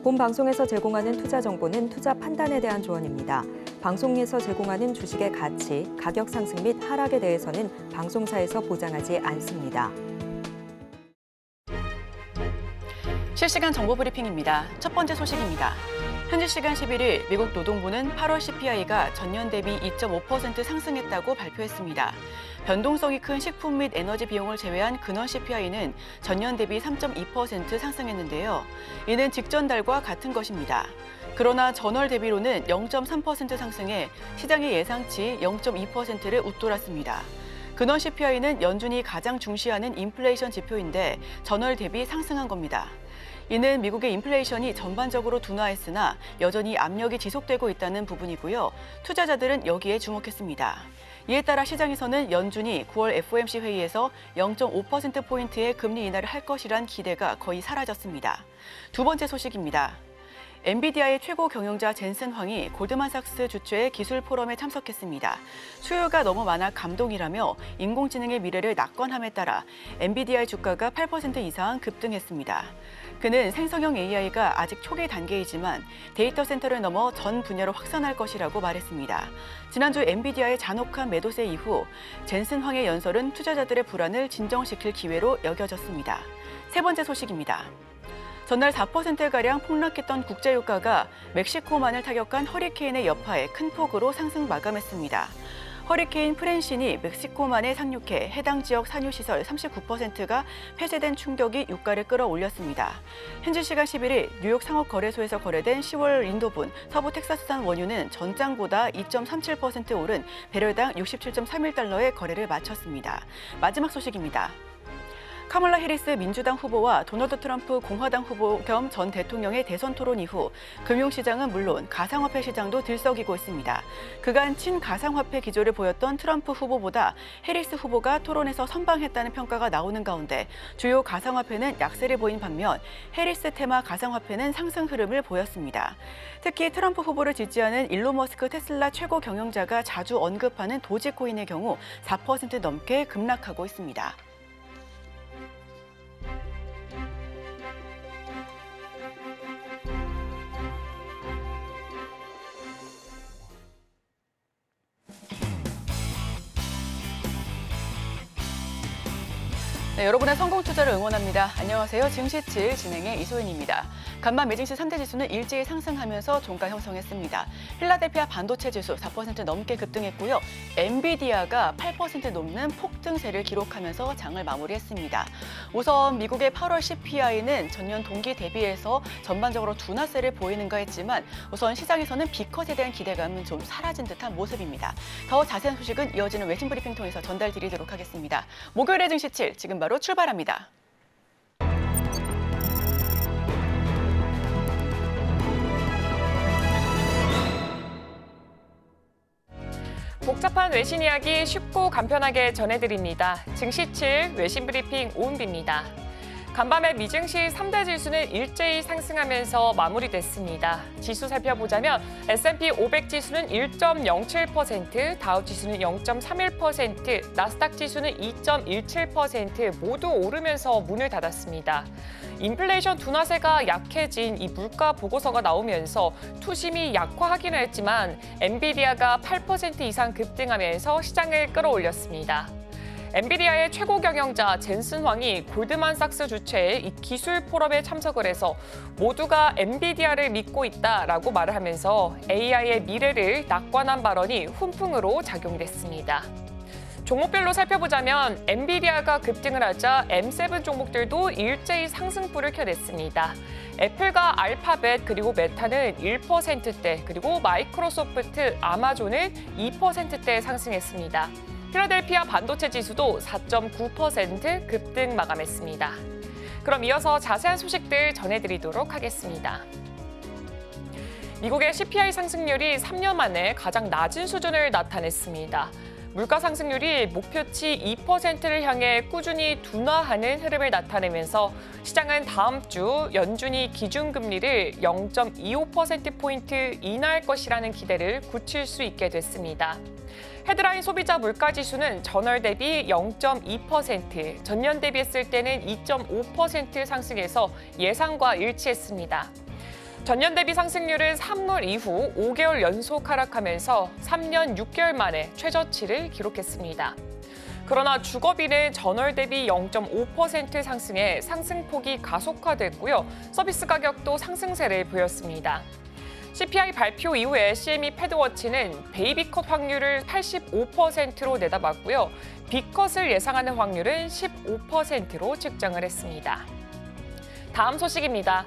본 방송에서 제공하는 투자 정보는 투자 판단에 대한 조언입니다. 방송에서 제공하는 주식의 가치, 가격 상승 및 하락에 대해서는 방송사에서 보장하지 않습니다. 실시간 정보 브리핑입니다. 첫 번째 소식입니다. 현지 시간 11일 미국 노동부는 8월 CPI가 전년 대비 2.5% 상승했다고 발표했습니다. 변동성이 큰 식품 및 에너지 비용을 제외한 근원 CPI는 전년 대비 3.2% 상승했는데요. 이는 직전 달과 같은 것입니다. 그러나 전월 대비로는 0.3% 상승해 시장의 예상치 0.2%를 웃돌았습니다. 근원 CPI는 연준이 가장 중시하는 인플레이션 지표인데 전월 대비 상승한 겁니다. 이는 미국의 인플레이션이 전반적으로 둔화했으나 여전히 압력이 지속되고 있다는 부분이고요. 투자자들은 여기에 주목했습니다. 이에 따라 시장에서는 연준이 9월 FOMC 회의에서 0.5%포인트의 금리 인하를 할 것이란 기대가 거의 사라졌습니다. 두 번째 소식입니다. 엔비디아의 최고 경영자 젠슨 황이 골드만삭스 주최의 기술 포럼에 참석했습니다. 수요가 너무 많아 감동이라며 인공지능의 미래를 낙관함에 따라 엔비디아의 주가가 8% 이상 급등했습니다. 그는 생성형 AI가 아직 초기 단계이지만 데이터 센터를 넘어 전 분야로 확산할 것이라고 말했습니다. 지난주 엔비디아의 잔혹한 매도세 이후 젠슨 황의 연설은 투자자들의 불안을 진정시킬 기회로 여겨졌습니다. 세 번째 소식입니다. 전날 4%가량 폭락했던 국제유가가 멕시코만을 타격한 허리케인의 여파에 큰 폭으로 상승 마감했습니다. 허리케인 프랜신이 멕시코만에 상륙해 해당 지역 산유시설 39%가 폐쇄된 충격이 유가를 끌어올렸습니다. 현지 시간 11일 뉴욕 상업거래소에서 거래된 10월 인도분 서부 텍사스산 원유는 전장보다 2.37% 오른 배럴당 67.31달러의 거래를 마쳤습니다. 마지막 소식입니다. 카멀라 해리스 민주당 후보와 도널드 트럼프 공화당 후보 겸 전 대통령의 대선 토론 이후 금융시장은 물론 가상화폐 시장도 들썩이고 있습니다. 그간 친가상화폐 기조를 보였던 트럼프 후보보다 해리스 후보가 토론에서 선방했다는 평가가 나오는 가운데 주요 가상화폐는 약세를 보인 반면 해리스 테마 가상화폐는 상승 흐름을 보였습니다. 특히 트럼프 후보를 지지하는 일론 머스크 테슬라 최고 경영자가 자주 언급하는 도지코인의 경우 4% 넘게 급락하고 있습니다. 네, 여러분의 성공 투자를 응원합니다. 안녕하세요. 증시7 진행의 이소연입니다. 간밤 매증시 3대 지수는 일제히 상승하면서 종가 형성했습니다. 필라델피아 반도체 지수 4% 넘게 급등했고요. 엔비디아가 8% 넘는 폭등세를 기록하면서 장을 마무리했습니다. 우선 미국의 8월 CPI는 전년 동기 대비해서 전반적으로 둔화세를 보이는가 했지만 우선 시장에서는 B컷에 대한 기대감은 좀 사라진 듯한 모습입니다. 더 자세한 소식은 이어지는 외신 브리핑 통해서 전달드리도록 하겠습니다. 목요일의 증시7 지금 바로 출발합니다. 복잡한 외신 이야기 쉽고 간편하게 전해드립니다. 증시7 외신 브리핑 오은비입니다. 간밤에 미증시 3대 지수는 일제히 상승하면서 마무리됐습니다. 지수 살펴보자면 S&P 500 지수는 1.07%, 다우 지수는 0.31%, 나스닥 지수는 2.17% 모두 오르면서 문을 닫았습니다. 인플레이션 둔화세가 약해진 이 물가 보고서가 나오면서 투심이 약화하기는 했지만 엔비디아가 8% 이상 급등하면서 시장을 끌어올렸습니다. 엔비디아의 최고 경영자 젠슨 황이 골드만삭스 주최의 이 기술 포럼에 참석을 해서 모두가 엔비디아를 믿고 있다라고 말을 하면서 AI의 미래를 낙관한 발언이 훈풍으로 작용됐습니다. 종목별로 살펴보자면 엔비디아가 급등을 하자 M7 종목들도 일제히 상승불을 켜냈습니다. 애플과 알파벳 그리고 메타는 1%대 그리고 마이크로소프트, 아마존은 2%대 상승했습니다. 필라델피아 반도체 지수도 4.9% 급등 마감했습니다. 그럼 이어서 자세한 소식들 전해드리도록 하겠습니다. 미국의 CPI 상승률이 3년 만에 가장 낮은 수준을 나타냈습니다. 물가 상승률이 목표치 2%를 향해 꾸준히 둔화하는 흐름을 나타내면서 시장은 다음 주 연준이 기준금리를 0.25%포인트 인하할 것이라는 기대를 굳힐 수 있게 됐습니다. 헤드라인 소비자 물가지수는 전월 대비 0.2%, 전년 대비했을 때는 2.5% 상승해서 예상과 일치했습니다. 전년 대비 상승률은 3월 이후 5개월 연속 하락하면서 3년 6개월 만에 최저치를 기록했습니다. 그러나 주거비는 전월 대비 0.5% 상승해 상승폭이 가속화됐고요. 서비스 가격도 상승세를 보였습니다. CPI 발표 이후에 CME 패드워치는 베이비컷 확률을 85%로 내다봤고요. B컷을 예상하는 확률은 15%로 측정을 했습니다. 다음 소식입니다.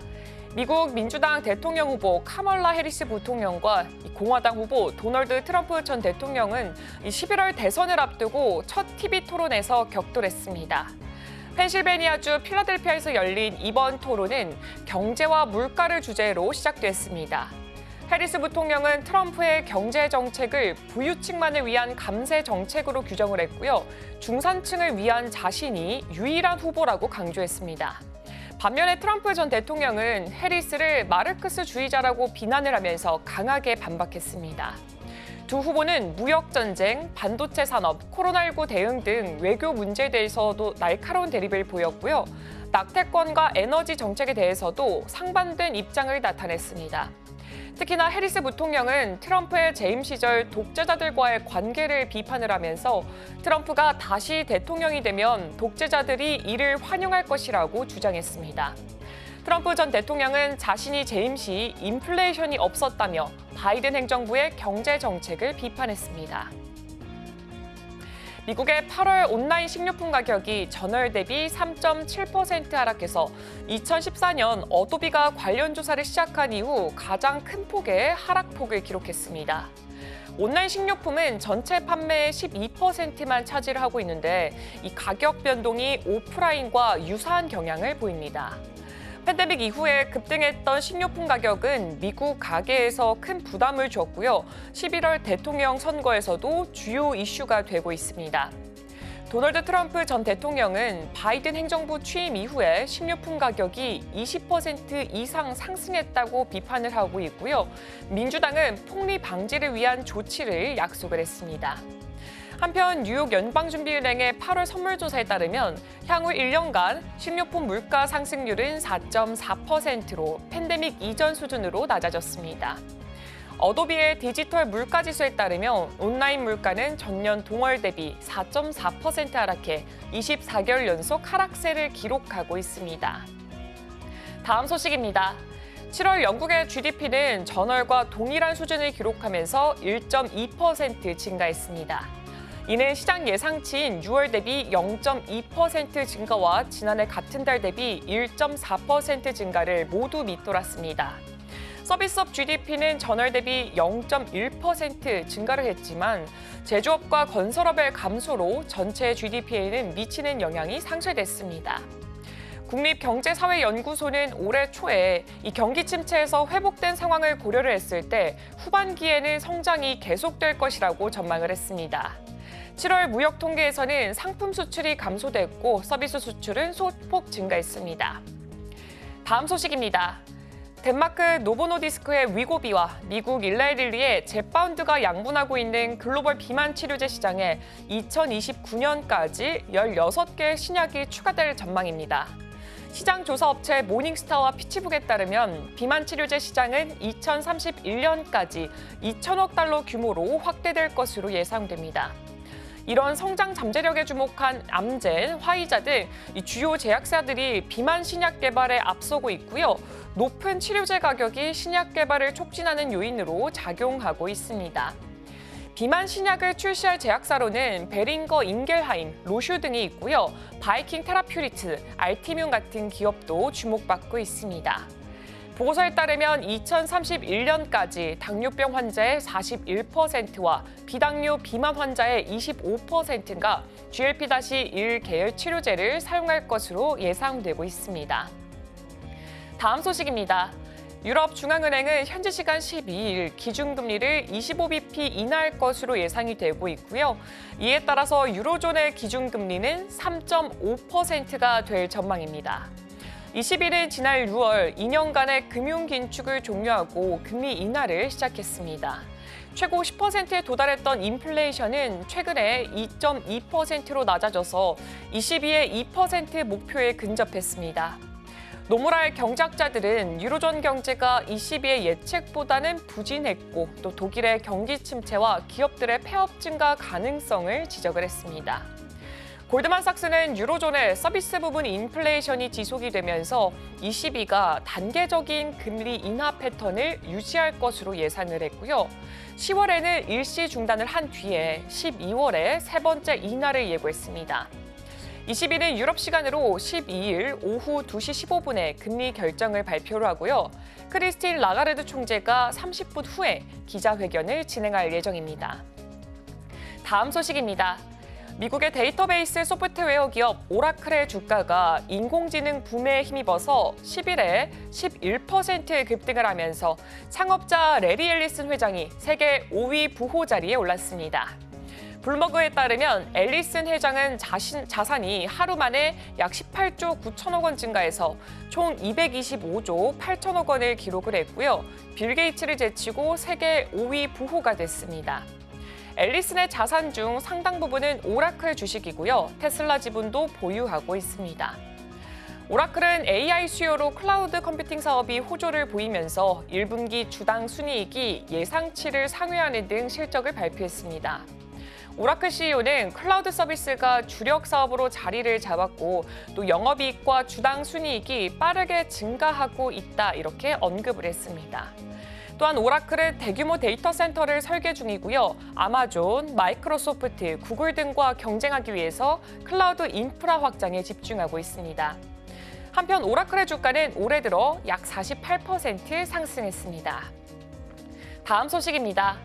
미국 민주당 대통령 후보 카멀라 해리스 부통령과 공화당 후보 도널드 트럼프 전 대통령은 11월 대선을 앞두고 첫 TV 토론에서 격돌했습니다. 펜실베니아주 필라델피아에서 열린 이번 토론은 경제와 물가를 주제로 시작됐습니다. 해리스 부통령은 트럼프의 경제 정책을 부유층만을 위한 감세 정책으로 규정을 했고요. 중산층을 위한 자신이 유일한 후보라고 강조했습니다. 반면에 트럼프 전 대통령은 해리스를 마르크스주의자라고 비난을 하면서 강하게 반박했습니다. 두 후보는 무역전쟁, 반도체 산업, 코로나19 대응 등 외교 문제에 대해서도 날카로운 대립을 보였고요. 낙태권과 에너지 정책에 대해서도 상반된 입장을 나타냈습니다. 특히나 해리스 부통령은 트럼프의 재임 시절 독재자들과의 관계를 비판을 하면서 트럼프가 다시 대통령이 되면 독재자들이 이를 환영할 것이라고 주장했습니다. 트럼프 전 대통령은 자신이 재임 시 인플레이션이 없었다며 바이든 행정부의 경제 정책을 비판했습니다. 미국의 8월 온라인 식료품 가격이 전월 대비 3.7% 하락해서 2014년 어도비가 관련 조사를 시작한 이후 가장 큰 폭의 하락폭을 기록했습니다. 온라인 식료품은 전체 판매의 12%만 차지하고 있는데 이 가격 변동이 오프라인과 유사한 경향을 보입니다. 팬데믹 이후에 급등했던 식료품 가격은 미국 가게에서 큰 부담을 줬고요. 11월 대통령 선거에서도 주요 이슈가 되고 있습니다. 도널드 트럼프 전 대통령은 바이든 행정부 취임 이후에 식료품 가격이 20% 이상 상승했다고 비판을 하고 있고요. 민주당은 폭리 방지를 위한 조치를 약속을 했습니다. 한편 뉴욕 연방준비은행의 8월 선물조사에 따르면 향후 1년간 식료품 물가 상승률은 4.4%로 팬데믹 이전 수준으로 낮아졌습니다. 어도비의 디지털 물가지수에 따르면 온라인 물가는 전년 동월 대비 4.4% 하락해 24개월 연속 하락세를 기록하고 있습니다. 다음 소식입니다. 7월 영국의 GDP는 전월과 동일한 수준을 기록하면서 1.2% 증가했습니다. 이는 시장 예상치인 6월 대비 0.2% 증가와 지난해 같은 달 대비 1.4% 증가를 모두 밑돌았습니다. 서비스업 GDP는 전월 대비 0.1% 증가를 했지만 제조업과 건설업의 감소로 전체 GDP에는 미치는 영향이 상쇄됐습니다. 국립경제사회연구소는 올해 초에 이 경기 침체에서 회복된 상황을 고려를 했을 때 후반기에는 성장이 계속될 것이라고 전망을 했습니다. 7월 무역 통계에서는 상품 수출이 감소됐고 서비스 수출은 소폭 증가했습니다. 다음 소식입니다. 덴마크 노보노디스크의 위고비와 미국 일라이릴리의 젯바운드가 양분하고 있는 글로벌 비만 치료제 시장에 2029년까지 16개의 신약이 추가될 전망입니다. 시장 조사 업체 모닝스타와 피치북에 따르면 비만 치료제 시장은 2031년까지 2천억 달러 규모로 확대될 것으로 예상됩니다. 이런 성장 잠재력에 주목한 암젠, 화이자 등 주요 제약사들이 비만 신약 개발에 앞서고 있고요. 높은 치료제 가격이 신약 개발을 촉진하는 요인으로 작용하고 있습니다. 비만 신약을 출시할 제약사로는 베링거 인겔하임, 로슈 등이 있고요. 바이킹 테라퓨리트, 알티뮴 같은 기업도 주목받고 있습니다. 보고서에 따르면 2031년까지 당뇨병 환자의 41%와 비당뇨 비만 환자의 25%가 GLP-1 계열 치료제를 사용할 것으로 예상되고 있습니다. 다음 소식입니다. 유럽중앙은행은 현지 시간 12일 기준금리를 25bp 인하할 것으로 예상이 되고 있고요. 이에 따라서 유로존의 기준금리는 3.5%가 될 전망입니다. 20일은 지난 6월 2년간의 금융 긴축을 종료하고 금리 인하를 시작했습니다. 최고 10%에 도달했던 인플레이션은 최근에 2.2%로 낮아져서 22의 2% 목표에 근접했습니다. 노무랄 경제학자들은 유로존 경제가 22의 예측보다는 부진했고 또 독일의 경기 침체와 기업들의 폐업 증가 가능성을 지적을 했습니다. 골드만삭스는 유로존의 서비스 부분 인플레이션이 지속이 되면서 22가 단계적인 금리 인하 패턴을 유지할 것으로 예상을 했고요. 10월에는 일시 중단을 한 뒤에 12월에 세 번째 인하를 예고했습니다. 22는 유럽 시간으로 12일 오후 2시 15분에 금리 결정을 발표를 하고요. 크리스틴 라가르드 총재가 30분 후에 기자회견을 진행할 예정입니다. 다음 소식입니다. 미국의 데이터베이스 소프트웨어 기업 오라클의 주가가 인공지능 붐에 힘입어서 10일에 11% 급등을 하면서 창업자 레리 앨리슨 회장이 세계 5위 부호 자리에 올랐습니다. 블룸버그에 따르면 앨리슨 회장은 자산이 하루 만에 약 18조 9천억 원 증가해서 총 225조 8천억 원을 기록을 했고요. 빌 게이츠를 제치고 세계 5위 부호가 됐습니다. 앨리슨의 자산 중 상당 부분은 오라클 주식이고요. 테슬라 지분도 보유하고 있습니다. 오라클은 AI 수요로 클라우드 컴퓨팅 사업이 호조를 보이면서 1분기 주당 순이익이 예상치를 상회하는 등 실적을 발표했습니다. 오라클 CEO는 클라우드 서비스가 주력 사업으로 자리를 잡았고 또 영업이익과 주당 순이익이 빠르게 증가하고 있다 이렇게 언급을 했습니다. 또한 오라클은 대규모 데이터 센터를 설계 중이고요. 아마존, 마이크로소프트, 구글 등과 경쟁하기 위해서 클라우드 인프라 확장에 집중하고 있습니다. 한편 오라클의 주가는 올해 들어 약 48% 상승했습니다. 다음 소식입니다.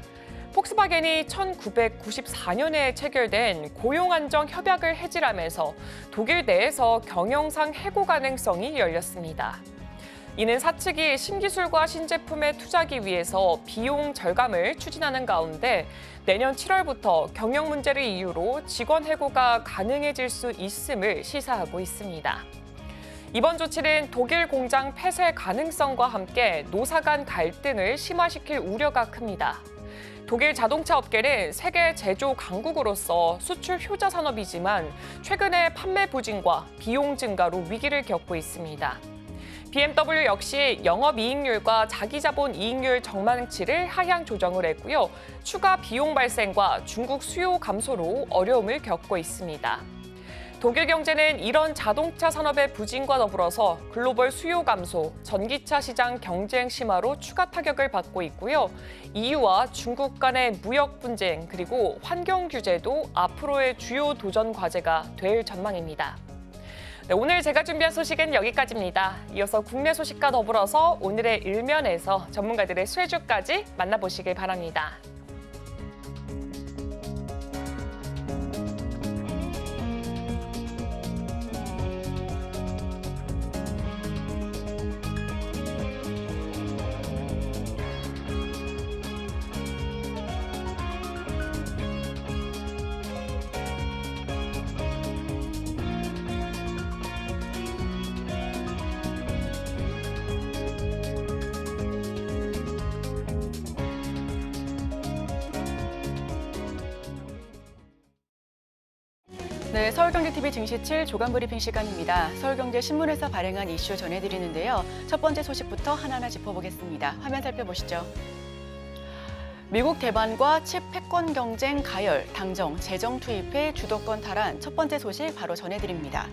폭스바겐이 1994년에 체결된 고용안정 협약을 해지하면서 독일 내에서 경영상 해고 가능성이 열렸습니다. 이는 사측이 신기술과 신제품에 투자하기 위해서 비용 절감을 추진하는 가운데 내년 7월부터 경영 문제를 이유로 직원 해고가 가능해질 수 있음을 시사하고 있습니다. 이번 조치는 독일 공장 폐쇄 가능성과 함께 노사 간 갈등을 심화시킬 우려가 큽니다. 독일 자동차 업계는 세계 제조 강국으로서 수출 효자 산업이지만 최근에 판매 부진과 비용 증가로 위기를 겪고 있습니다. BMW 역시 영업이익률과 자기자본 이익률 전망치를 하향 조정을 했고요. 추가 비용 발생과 중국 수요 감소로 어려움을 겪고 있습니다. 독일 경제는 이런 자동차 산업의 부진과 더불어서 글로벌 수요 감소, 전기차 시장 경쟁 심화로 추가 타격을 받고 있고요. EU와 중국 간의 무역 분쟁 그리고 환경 규제도 앞으로의 주요 도전 과제가 될 전망입니다. 네, 오늘 제가 준비한 소식은 여기까지입니다. 이어서 국내 소식과 더불어서 오늘의 일면에서 전문가들의 수혜주까지 만나보시길 바랍니다. 네, 서울경제TV 증시7 조간브리핑 시간입니다. 서울경제신문에서 발행한 이슈 전해드리는데요. 첫 번째 소식부터 하나하나 짚어보겠습니다. 화면 살펴보시죠. 미국 대만과 칩 패권 경쟁 가열, 당정, 재정 투입해 주도권 탈환 첫 번째 소식 바로 전해드립니다.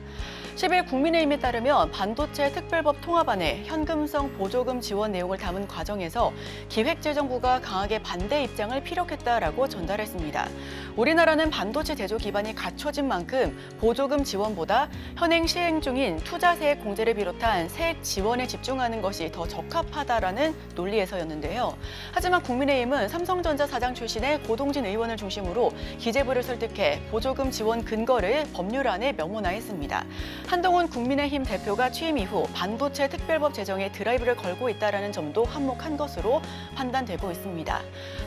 10일 국민의힘에 따르면 반도체 특별법 통합안에 현금성 보조금 지원 내용을 담은 과정에서 기획재정부가 강하게 반대 입장을 피력했다라고 전달했습니다. 우리나라는 반도체 제조 기반이 갖춰진 만큼 보조금 지원보다 현행 시행 중인 투자세액 공제를 비롯한 세액 지원에 집중하는 것이 더 적합하다라는 논리에서였는데요. 하지만 국민의힘은 삼성전자 사장 출신의 고동진 의원을 중심으로 기재부를 설득해 보조금 지원 근거를 법률안에 명문화했습니다. 한동훈 국민의힘 대표가 취임 이후 반도체 특별법 제정에 드라이브를 걸고 있다는 점도 한몫한 것으로 판단되고 있습니다.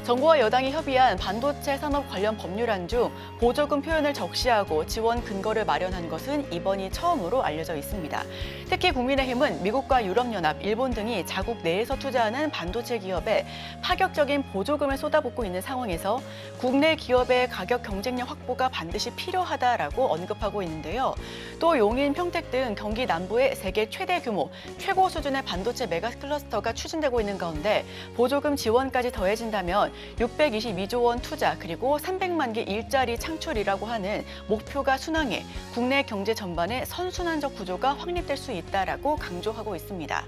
정부와 여당이 협의한 반도체 산업 관련 법률안 중 보조금 표현을 적시하고 지원 근거를 마련한 것은 이번이 처음으로 알려져 있습니다. 특히 국민의힘은 미국과 유럽연합, 일본 등이 자국 내에서 투자하는 반도체 기업에 파격적인 보조금 보조금을 쏟아붓고 있는 상황에서 국내 기업의 가격 경쟁력 확보가 반드시 필요하다라고 언급하고 있는데요. 또 용인, 평택 등 경기 남부의 세계 최대 규모, 최고 수준의 반도체 메가 클러스터가 추진되고 있는 가운데 보조금 지원까지 더해진다면 622조 원 투자 그리고 300만 개 일자리 창출이라고 하는 목표가 순항해 국내 경제 전반에 선순환적 구조가 확립될 수 있다라고 강조하고 있습니다.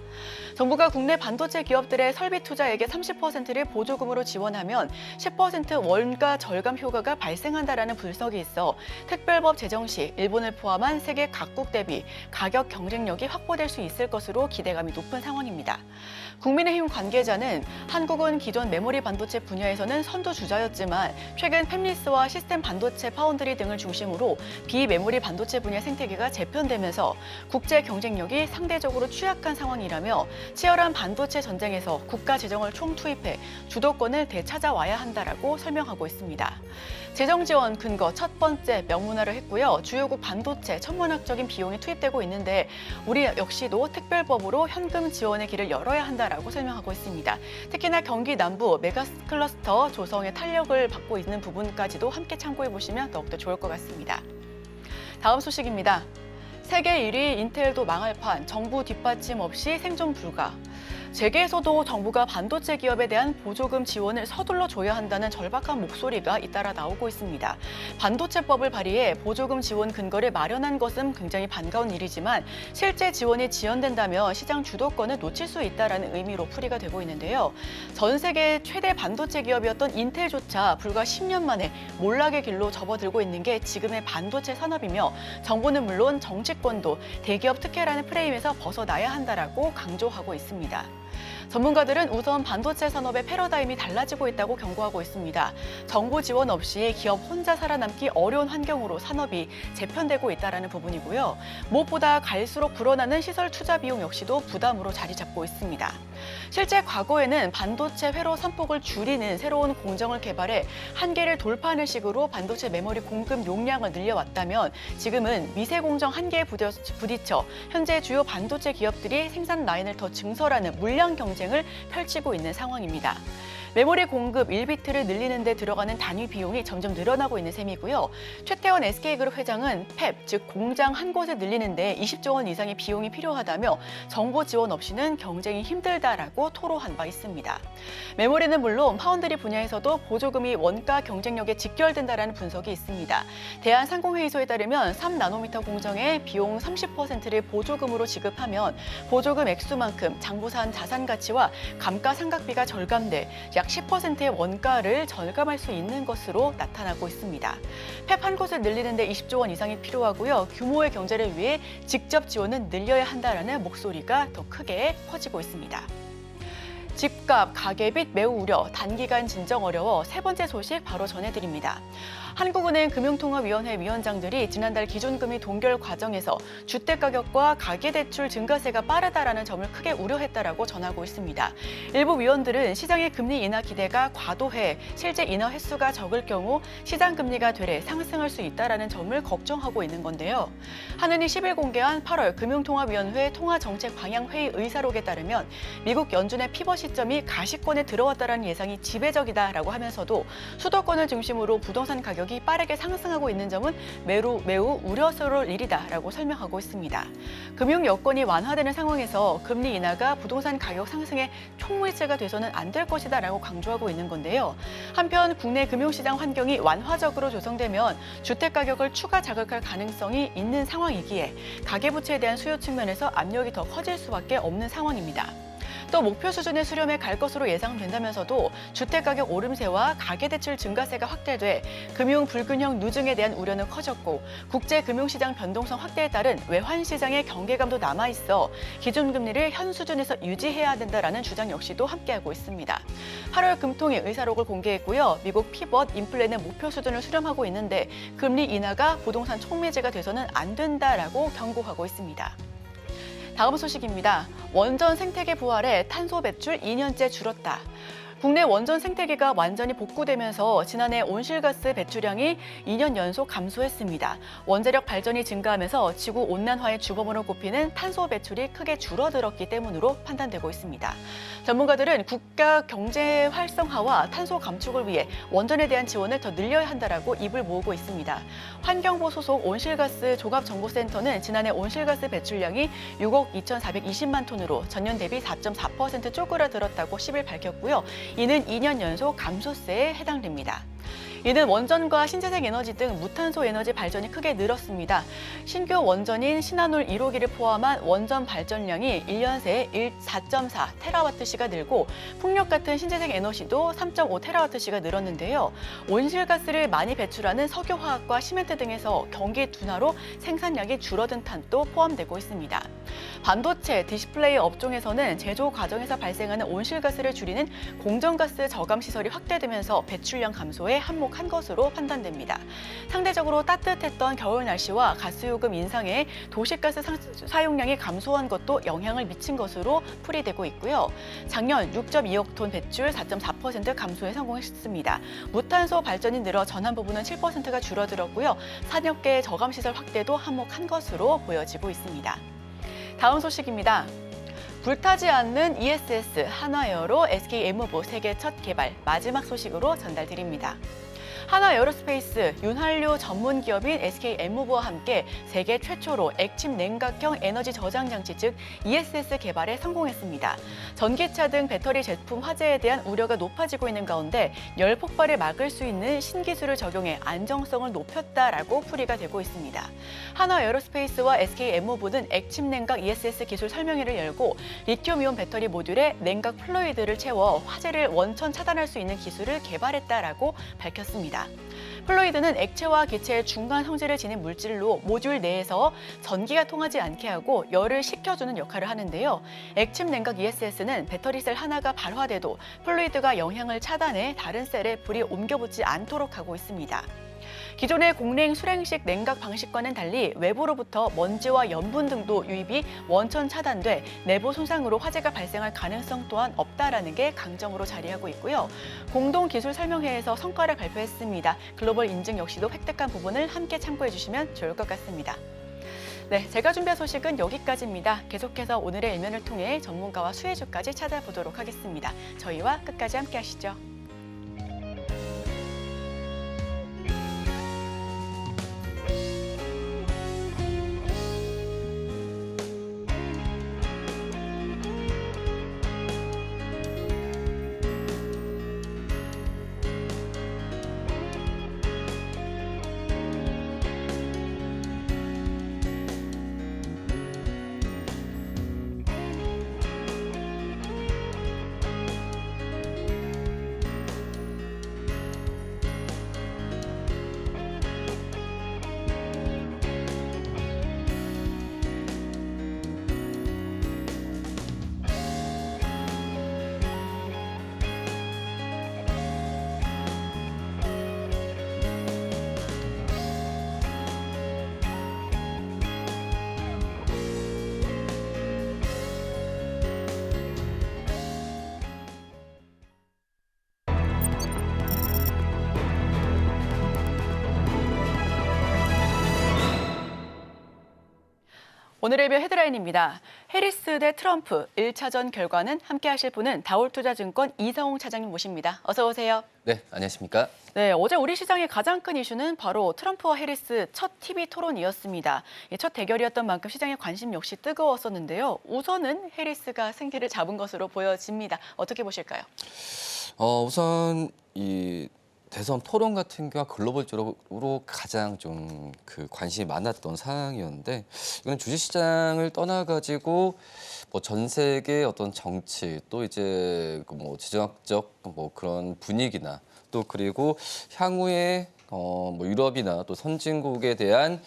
정부가 국내 반도체 기업들의 설비 투자액의 30%를 보조금으로 지원하면 10% 원가 절감 효과가 발생한다라는 분석이 있어 특별법 제정 시 일본을 포함한 세계 각국 대비 가격 경쟁력이 확보될 수 있을 것으로 기대감이 높은 상황입니다. 국민의힘 관계자는 한국은 기존 메모리 반도체 분야에서는 선두주자였지만 최근 팹리스와 시스템 반도체 파운드리 등을 중심으로 비메모리 반도체 분야 생태계가 재편되면서 국제 경쟁력이 상대적으로 취약한 상황이라며 치열한 반도체 전쟁에서 국가 재정을 총투입해 주도권을 되찾아와야 한다라고 설명하고 있습니다. 재정 지원 근거 첫 번째 명문화를 했고요. 주요국 반도체 천문학적인 비용이 투입되고 있는데 우리 역시도 특별법으로 현금 지원의 길을 열어야 한다라고 설명하고 있습니다. 특히나 경기 남부 메가 클러스터 조성에 탄력을 받고 있는 부분까지도 함께 참고해 보시면 더욱더 좋을 것 같습니다. 다음 소식입니다. 세계 1위 인텔도 망할 판, 정부 뒷받침 없이 생존 불가. 재계에서도 정부가 반도체 기업에 대한 보조금 지원을 서둘러 줘야 한다는 절박한 목소리가 잇따라 나오고 있습니다. 반도체법을 발의해 보조금 지원 근거를 마련한 것은 굉장히 반가운 일이지만 실제 지원이 지연된다면 시장 주도권을 놓칠 수 있다는 의미로 풀이가 되고 있는데요. 전 세계 최대 반도체 기업이었던 인텔조차 불과 10년 만에 몰락의 길로 접어들고 있는 게 지금의 반도체 산업이며 정부는 물론 정치권도 대기업 특혜라는 프레임에서 벗어나야 한다라고 강조하고 있습니다. 전문가들은 우선 반도체 산업의 패러다임이 달라지고 있다고 경고하고 있습니다. 정부 지원 없이 기업 혼자 살아남기 어려운 환경으로 산업이 재편되고 있다는 부분이고요. 무엇보다 갈수록 불어나는 시설 투자 비용 역시도 부담으로 자리 잡고 있습니다. 실제 과거에는 반도체 회로 선폭을 줄이는 새로운 공정을 개발해 한계를 돌파하는 식으로 반도체 메모리 공급 용량을 늘려왔다면 지금은 미세 공정 한계에 부딪혀 현재 주요 반도체 기업들이 생산 라인을 더 증설하는 물량 경쟁을 펼치고 있는 상황입니다. 메모리 공급 1비트를 늘리는 데 들어가는 단위 비용이 점점 늘어나고 있는 셈이고요. 최태원 SK그룹 회장은 팹, 즉 공장 한 곳을 늘리는 데 20조 원 이상의 비용이 필요하다며 정부 지원 없이는 경쟁이 힘들다라고 토로한 바 있습니다. 메모리는 물론 파운드리 분야에서도 보조금이 원가 경쟁력에 직결된다라는 분석이 있습니다. 대한상공회의소에 따르면 3나노미터 공정의 비용 30%를 보조금으로 지급하면 보조금 액수만큼 장부산 자산 가치와 감가상각비가 절감돼 약 10%의 원가를 절감할 수 있는 것으로 나타나고 있습니다. 팹 한 곳을 늘리는 데 20조 원 이상이 필요하고요. 규모의 경제를 위해 직접 지원은 늘려야 한다라는 목소리가 더 크게 퍼지고 있습니다. 집값, 가계빚 매우 우려, 단기간 진정 어려워 세 번째 소식 바로 전해드립니다. 한국은행 금융통화위원회 위원장들이 지난달 기준금리 동결 과정에서 주택가격과 가계대출 증가세가 빠르다라는 점을 크게 우려했다라고 전하고 있습니다. 일부 위원들은 시장의 금리 인하 기대가 과도해 실제 인하 횟수가 적을 경우 시장 금리가 되레 상승할 수 있다라는 점을 걱정하고 있는 건데요. 한은이 10일 공개한 8월 금융통화위원회 통화정책방향회의 의사록에 따르면 미국 연준의 피벗 시점이 가시권에 들어왔다는 예상이 지배적이다라고 하면서도 수도권을 중심으로 부동산 가격이 빠르게 상승하고 있는 점은 매우 우려스러울 일이다라고 설명하고 있습니다. 금융 여건이 완화되는 상황에서 금리 인하가 부동산 가격 상승의 총물체가 돼서는 안 될 것이다라고 강조하고 있는 건데요. 한편 국내 금융시장 환경이 완화적으로 조성되면 주택 가격을 추가 자극할 가능성이 있는 상황이기에 가계부채에 대한 수요 측면에서 압력이 더 커질 수밖에 없는 상황입니다. 또 목표 수준의 수렴에 갈 것으로 예상된다면서도 주택가격 오름세와 가계대출 증가세가 확대돼 금융 불균형 누증에 대한 우려는 커졌고 국제금융시장 변동성 확대에 따른 외환시장의 경계감도 남아있어 기준금리를 현 수준에서 유지해야 된다라는 주장 역시도 함께하고 있습니다. 8월 금통위 의사록을 공개했고요. 미국 피벗 인플레는 목표 수준을 수렴하고 있는데 금리 인하가 부동산 촉매제가 돼서는 안 된다라고 경고하고 있습니다. 다음 소식입니다. 원전 생태계 부활에 탄소 배출 2년째 줄었다. 국내 원전 생태계가 완전히 복구되면서 지난해 온실가스 배출량이 2년 연속 감소했습니다. 원자력 발전이 증가하면서 지구 온난화의 주범으로 꼽히는 탄소 배출이 크게 줄어들었기 때문으로 판단되고 있습니다. 전문가들은 국가 경제 활성화와 탄소 감축을 위해 원전에 대한 지원을 더 늘려야 한다라고 입을 모으고 있습니다. 환경부 소속 온실가스 종합정보센터는 지난해 온실가스 배출량이 6억 2,420만 톤으로 전년 대비 4.4% 쪼그라들었다고 10일 밝혔고요. 이는 2년 연속 감소세에 해당됩니다. 이는 원전과 신재생 에너지 등 무탄소 에너지 발전이 크게 늘었습니다. 신규 원전인 신한울 1호기를 포함한 원전 발전량이 1년 새에 4.4 테라와트시가 늘고 풍력 같은 신재생 에너지도 3.5 테라와트시가 늘었는데요. 온실가스를 많이 배출하는 석유화학과 시멘트 등에서 경기 둔화로 생산량이 줄어든 탄도 포함되고 있습니다. 반도체, 디스플레이 업종에서는 제조 과정에서 발생하는 온실가스를 줄이는 공정가스 저감 시설이 확대되면서 배출량 감소에 한몫한 것으로 판단됩니다. 상대적으로 따뜻했던 겨울 날씨와 가스요금 인상에 도시가스 사용량이 감소한 것도 영향을 미친 것으로 풀이되고 있고요. 작년 6.2억 톤 배출 4.4% 감소에 성공했습니다. 무탄소 발전이 늘어 전환 부분은 7%가 줄어들었고요. 산업계의 저감 시설 확대도 한몫한 것으로 보여지고 있습니다. 다음 소식입니다. 불타지 않는 ESS 한화에어로 SK 엠무브 세계 첫 개발 마지막 소식으로 전달드립니다. 한화에어로스페이스 윤활유 전문 기업인 SK 엠무브와 함께 세계 최초로 액침 냉각형 에너지 저장 장치 즉 ESS 개발에 성공했습니다. 전기차 등 배터리 제품 화재에 대한 우려가 높아지고 있는 가운데 열 폭발을 막을 수 있는 신기술을 적용해 안정성을 높였다라고 풀이가 되고 있습니다. 한화에어로스페이스와 SK 엠무브는 액침 냉각 ESS 기술 설명회를 열고 리튬이온 배터리 모듈에 냉각 플루이드를 채워 화재를 원천 차단할 수 있는 기술을 개발했다라고 밝혔습니다. 플루이드는 액체와 기체의 중간 성질을 지닌 물질로 모듈 내에서 전기가 통하지 않게 하고 열을 식혀주는 역할을 하는데요. 액침 냉각 ESS는 배터리 셀 하나가 발화돼도 플루이드가 영향을 차단해 다른 셀에 불이 옮겨붙지 않도록 하고 있습니다. 기존의 공냉 수랭식 냉각 방식과는 달리 외부로부터 먼지와 염분 등도 유입이 원천 차단돼 내부 손상으로 화재가 발생할 가능성 또한 없다라는 게 강점으로 자리하고 있고요. 공동 기술 설명회에서 성과를 발표했습니다. 글로벌 인증 역시도 획득한 부분을 함께 참고해 주시면 좋을 것 같습니다. 네, 제가 준비한 소식은 여기까지입니다. 계속해서 오늘의 일면을 통해 전문가와 수혜주까지 찾아보도록 하겠습니다. 저희와 끝까지 함께 하시죠. 오늘의 일별 헤드라인입니다. 해리스 대 트럼프 1차전 결과는 함께 하실 분은 다올투자증권 이성웅 차장님 모십니다. 어서 오세요. 네, 안녕하십니까? 네, 어제 우리 시장의 가장 큰 이슈는 바로 트럼프와 해리스 첫 TV 토론이었습니다. 첫 대결이었던 만큼 시장의 관심 역시 뜨거웠었는데요. 우선은 해리스가 승기를 잡은 것으로 보여집니다. 어떻게 보실까요? 우선 이 대선 토론 같은 경우가 글로벌적으로 가장 좀 그 관심이 많았던 상황이었는데 이거는 주식시장을 떠나가지고 뭐 전 세계 어떤 정치 또 이제 뭐 지정학적 뭐 그런 분위기나 또 그리고 향후에 뭐 유럽이나 또 선진국에 대한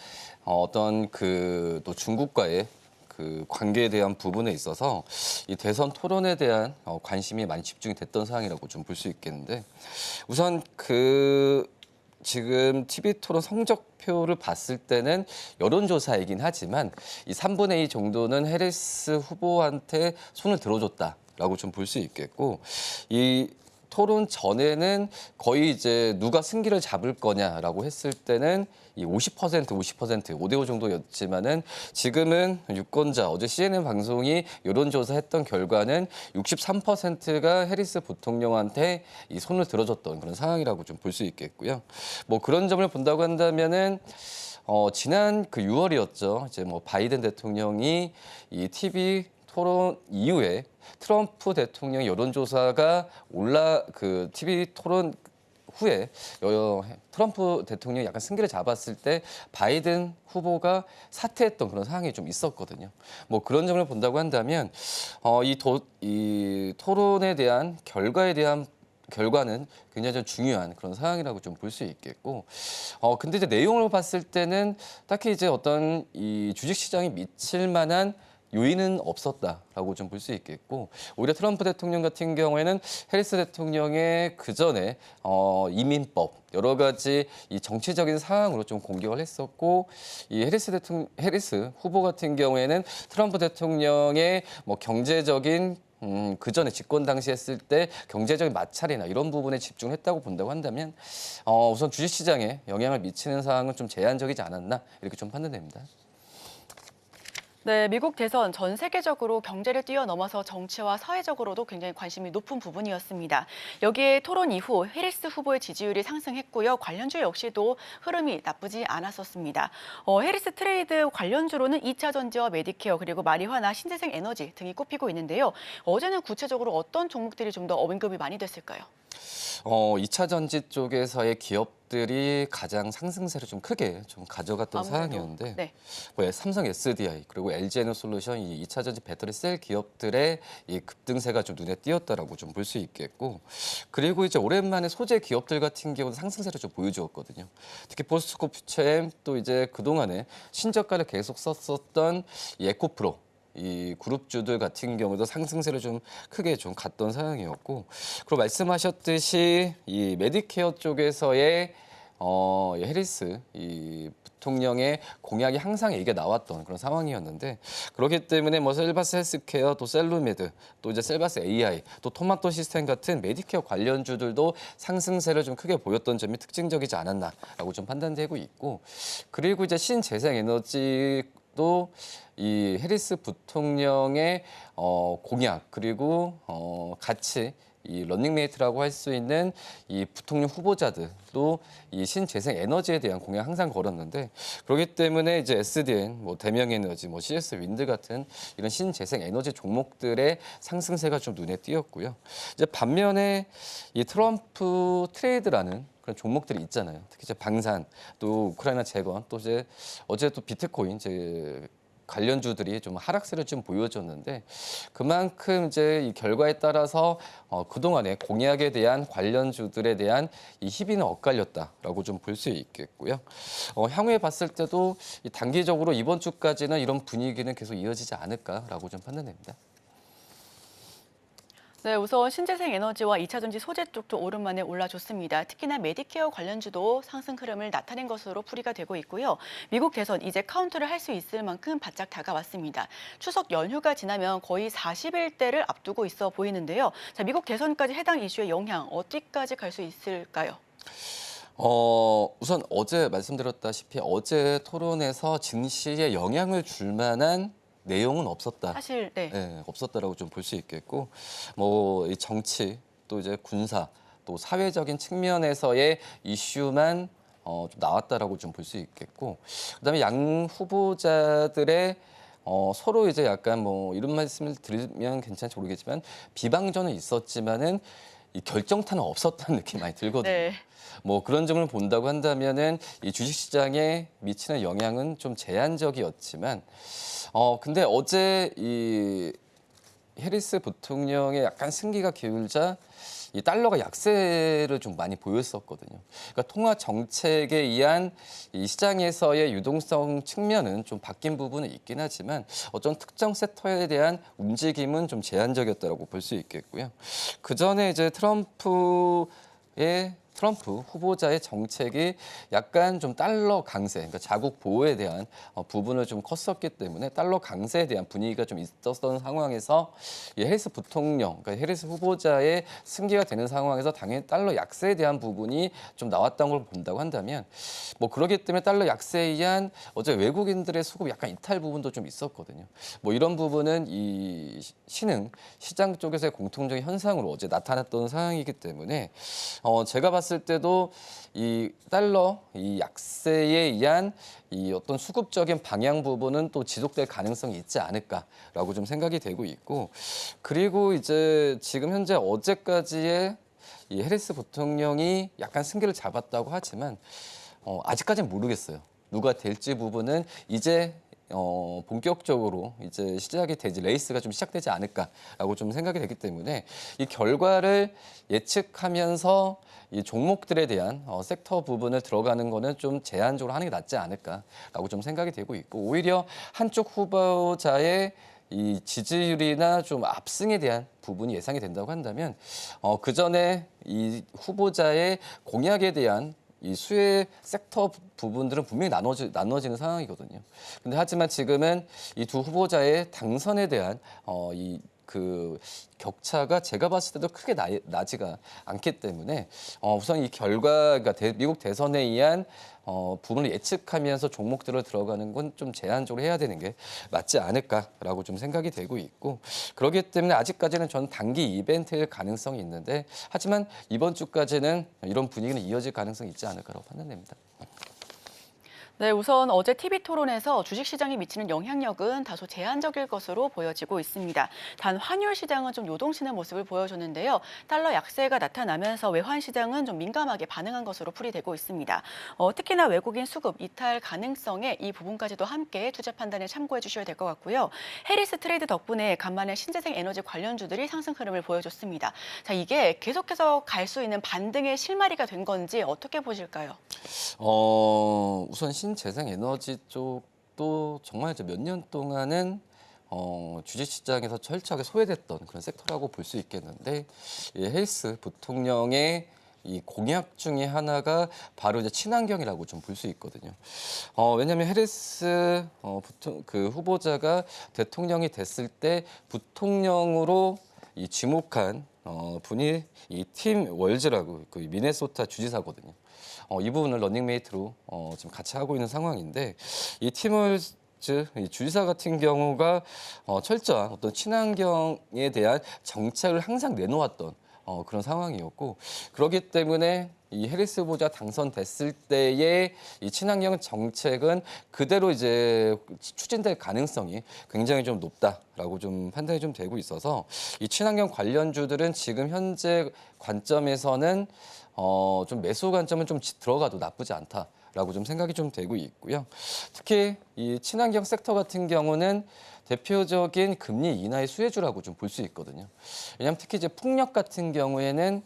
어떤 그 또 중국과의 그 관계에 대한 부분에 있어서 이 대선 토론에 대한 관심이 많이 집중이 됐던 상황이라고 좀 볼 수 있겠는데 우선 그 지금 TV 토론 성적표를 봤을 때는 여론조사이긴 하지만 이 3분의 2 정도는 해리스 후보한테 손을 들어줬다라고 좀 볼 수 있겠고 이 토론 전에는 거의 이제 누가 승기를 잡을 거냐라고 했을 때는 이 50%, 5대5 정도였지만은 지금은 유권자, 어제 CNN 방송이 여론조사했던 결과는 63%가 해리스 부통령한테 이 손을 들어줬던 그런 상황이라고 좀 볼 수 있겠고요. 뭐 그런 점을 본다고 한다면은 지난 그 6월이었죠. 이제 뭐 바이든 대통령이 이 TV 토론 이후에 트럼프 대통령 여론조사가 그 TV 토론 후에 트럼프 대통령이 약간 승기를 잡았을 때 바이든 후보가 사퇴했던 그런 상황이 좀 있었거든요. 뭐 그런 점을 본다고 한다면 이 토론에 대한 결과는 굉장히 좀 중요한 그런 상황이라고 좀 볼 수 있겠고, 근데 이제 내용을 봤을 때는 딱히 이제 어떤 이 주식시장에 미칠 만한 요인은 없었다라고 좀 볼 수 있겠고, 오히려 트럼프 대통령 같은 경우에는 해리스 대통령의 그 전에 이민법 여러 가지 이 정치적인 사항으로 좀 공격을 했었고, 이 해리스 후보 같은 경우에는 트럼프 대통령의 뭐 경제적인 그 전에 집권 당시 했을 때 경제적인 마찰이나 이런 부분에 집중했다고 본다고 한다면 우선 주식시장에 영향을 미치는 사항은 좀 제한적이지 않았나 이렇게 좀 판단됩니다. 네, 미국 대선 전 세계적으로 경제를 뛰어넘어서 정치와 사회적으로도 굉장히 관심이 높은 부분이었습니다. 여기에 토론 이후 해리스 후보의 지지율이 상승했고요. 관련주 역시도 흐름이 나쁘지 않았었습니다. 해리스 트레이드 관련주로는 2차 전지와 메디케어 그리고 마리화나 신재생 에너지 등이 꼽히고 있는데요. 어제는 구체적으로 어떤 종목들이 좀 더 언급이 많이 됐을까요? 2차 전지 쪽에서의 기업들이 가장 상승세를 좀 크게 좀 가져갔던 아무래도, 사항이었는데, 네. 뭐 삼성 SDI 그리고 LG 에너솔루션 이 2차 전지 배터리 셀 기업들의 이 급등세가 좀 눈에 띄었다라고 좀 볼 수 있겠고, 그리고 이제 오랜만에 소재 기업들 같은 경우는 상승세를 좀 보여주었거든요. 특히 포스코 퓨처엠 또 이제 그동안에 신저가를 계속 썼었던 이 에코프로 이 그룹주들 같은 경우도 상승세를 좀 크게 좀 갔던 상황이었고, 그리고 말씀하셨듯이 이 메디케어 쪽에서의 이 해리스 이 부통령의 공약이 항상 얘기가 나왔던 그런 상황이었는데, 그렇기 때문에 뭐 셀바스 헬스케어 또 셀루메드 또 이제 셀바스 AI 또 토마토 시스템 같은 메디케어 관련주들도 상승세를 좀 크게 보였던 점이 특징적이지 않았나라고 좀 판단되고 있고, 그리고 이제 신재생에너지 또 이 해리스 부통령의 공약 그리고 같이 이 런닝메이트라고 할 수 있는 이 부통령 후보자들도 이 신재생 에너지에 대한 공약 항상 걸었는데, 그렇기 때문에 이제 SDN, 뭐 대명에너지, 뭐 CS 윈드 같은 이런 신재생 에너지 종목들의 상승세가 좀 눈에 띄었고요. 이제 반면에 이 트럼프 트레이드라는 그런 종목들이 있잖아요. 특히 이제 방산, 또 우크라이나 재건, 또 이제 어제 또 비트코인 이제 관련주들이 좀 하락세를 좀 보여줬는데, 그만큼 이제 이 결과에 따라서 그동안의 공약에 대한 관련주들에 대한 이 희비는 엇갈렸다라고 좀 볼 수 있겠고요. 향후에 봤을 때도 이 단기적으로 이번 주까지는 이런 분위기는 계속 이어지지 않을까라고 좀 판단됩니다. 네, 우선 신재생 에너지와 2차 전지 소재 쪽도 오랜만에 올라줬습니다. 특히나 메디케어 관련주도 상승 흐름을 나타낸 것으로 풀이가 되고 있고요. 미국 대선 이제 카운트를 할 수 있을 만큼 바짝 다가왔습니다. 추석 연휴가 지나면 거의 40일대를 앞두고 있어 보이는데요. 자, 미국 대선까지 해당 이슈의 영향 어디까지 갈 수 있을까요? 우선 어제 말씀드렸다시피 어제 토론에서 증시에 영향을 줄 만한 내용은 없었다. 사실 네. 네, 없었다라고 좀 볼 수 있겠고, 뭐 이 정치 또 이제 군사 또 사회적인 측면에서의 이슈만 좀 나왔다라고 좀 볼 수 있겠고, 그다음에 양 후보자들의 서로 이제 약간 뭐 이런 말씀을 드리면 괜찮을지 모르겠지만 비방전은 있었지만은 이 결정타는 없었다는 느낌이 많이 들거든요. 네. 뭐 그런 점을 본다고 한다면은 이 주식시장에 미치는 영향은 좀 제한적이었지만, 근데 어제 이 해리스 부통령의 약간 승기가 기울자 이 달러가 약세를 좀 많이 보였었거든요. 그러니까 통화 정책에 의한 이 시장에서의 유동성 측면은 좀 바뀐 부분은 있긴 하지만 어떤 특정 섹터에 대한 움직임은 좀 제한적이었다고 볼 수 있겠고요. 그 전에 이제 트럼프의 트럼프 후보자의 정책이 약간 좀 달러 강세, 그러니까 자국 보호에 대한 부분을 좀 컸었기 때문에 달러 강세에 대한 분위기가 좀 있었던 상황에서 이 해리스 부통령, 그러니까 해리스 후보자의 승계가 되는 상황에서 당연히 달러 약세에 대한 부분이 좀 나왔던 걸 본다고 한다면 뭐 그렇기 때문에 달러 약세에 의한 어제 외국인들의 수급 약간 이탈 부분도 좀 있었거든요. 뭐 이런 부분은 이 신흥 시장 쪽에서의 공통적인 현상으로 어제 나타났던 상황이기 때문에 제가 봤을 때도 이 달러 이 약세에 의한 이 어떤 수급적인 방향 부분은 또 지속될 가능성이 있지 않을까라고 좀 생각이 되고 있고, 그리고 이제 지금 현재 어제까지의 이 해리스 부통령이 약간 승기를 잡았다고 하지만 아직까지는 모르겠어요. 누가 될지 부분은 이제 본격적으로 이제 시작이 되지, 레이스가 좀 시작되지 않을까라고 좀 생각이 되기 때문에 이 결과를 예측하면서 이 종목들에 대한 섹터 부분을 들어가는 거는 좀 제한적으로 하는 게 낫지 않을까라고 좀 생각이 되고 있고, 오히려 한쪽 후보자의 이 지지율이나 좀 압승에 대한 부분이 예상이 된다고 한다면 그 전에 이 후보자의 공약에 대한 이 수혜 섹터 부분들은 분명히 나눠지는 상황이거든요. 근데 하지만 지금은 이 두 후보자의 당선에 대한 그 격차가 제가 봤을 때도 크게 나지가 않기 때문에 우선 이 결과, 그러니까 미국 대선에 의한 부분을 예측하면서 종목들을 들어가는 건 좀 제한적으로 해야 되는 게 맞지 않을까라고 좀 생각이 되고 있고, 그렇기 때문에 아직까지는 저는 단기 이벤트일 가능성이 있는데, 하지만 이번 주까지는 이런 분위기는 이어질 가능성이 있지 않을까라고 판단됩니다. 네, 우선 어제 TV 토론에서 주식시장에 미치는 영향력은 다소 제한적일 것으로 보여지고 있습니다. 단 환율 시장은 좀 요동치는 모습을 보여줬는데요. 달러 약세가 나타나면서 외환 시장은 좀 민감하게 반응한 것으로 풀이되고 있습니다. 특히나 외국인 수급 이탈 가능성에 이 부분까지도 함께 투자 판단에 참고해 주셔야 될 것 같고요. 해리스 트레이드 덕분에 간만에 신재생 에너지 관련주들이 상승 흐름을 보여줬습니다. 자, 이게 계속해서 갈 수 있는 반등의 실마리가 된 건지 어떻게 보실까요? 우선 신재생 에너지 쪽도 정말 몇 년 동안은 주식시장에서 철저하게 소외됐던 그런 섹터라고 볼 수 있겠는데, 이 해리스 부통령의 이 공약 중에 하나가 바로 이제 친환경이라고 좀 볼 수 있거든요. 왜냐하면 해리스 그 후보자가 대통령이 됐을 때 부통령으로 이 지목한 분이 이 팀 월즈라고 그 미네소타 주지사거든요. 이 부분을 러닝메이트로 지금 같이 하고 있는 상황인데, 이 팀 월즈 이 주지사 같은 경우가 철저한 어떤 친환경에 대한 정책을 항상 내놓았던 그런 상황이었고, 그렇기 때문에 이 해리스 후보자 당선됐을 때의 이 친환경 정책은 그대로 이제 추진될 가능성이 굉장히 좀 높다라고 좀 판단이 좀 되고 있어서, 이 친환경 관련주들은 지금 현재 관점에서는 좀 매수 관점은 좀 들어가도 나쁘지 않다라고 좀 생각이 좀 되고 있고요. 특히 이 친환경 섹터 같은 경우는 대표적인 금리 인하의 수혜주라고 좀 볼 수 있거든요. 왜냐하면 특히 이제 풍력 같은 경우에는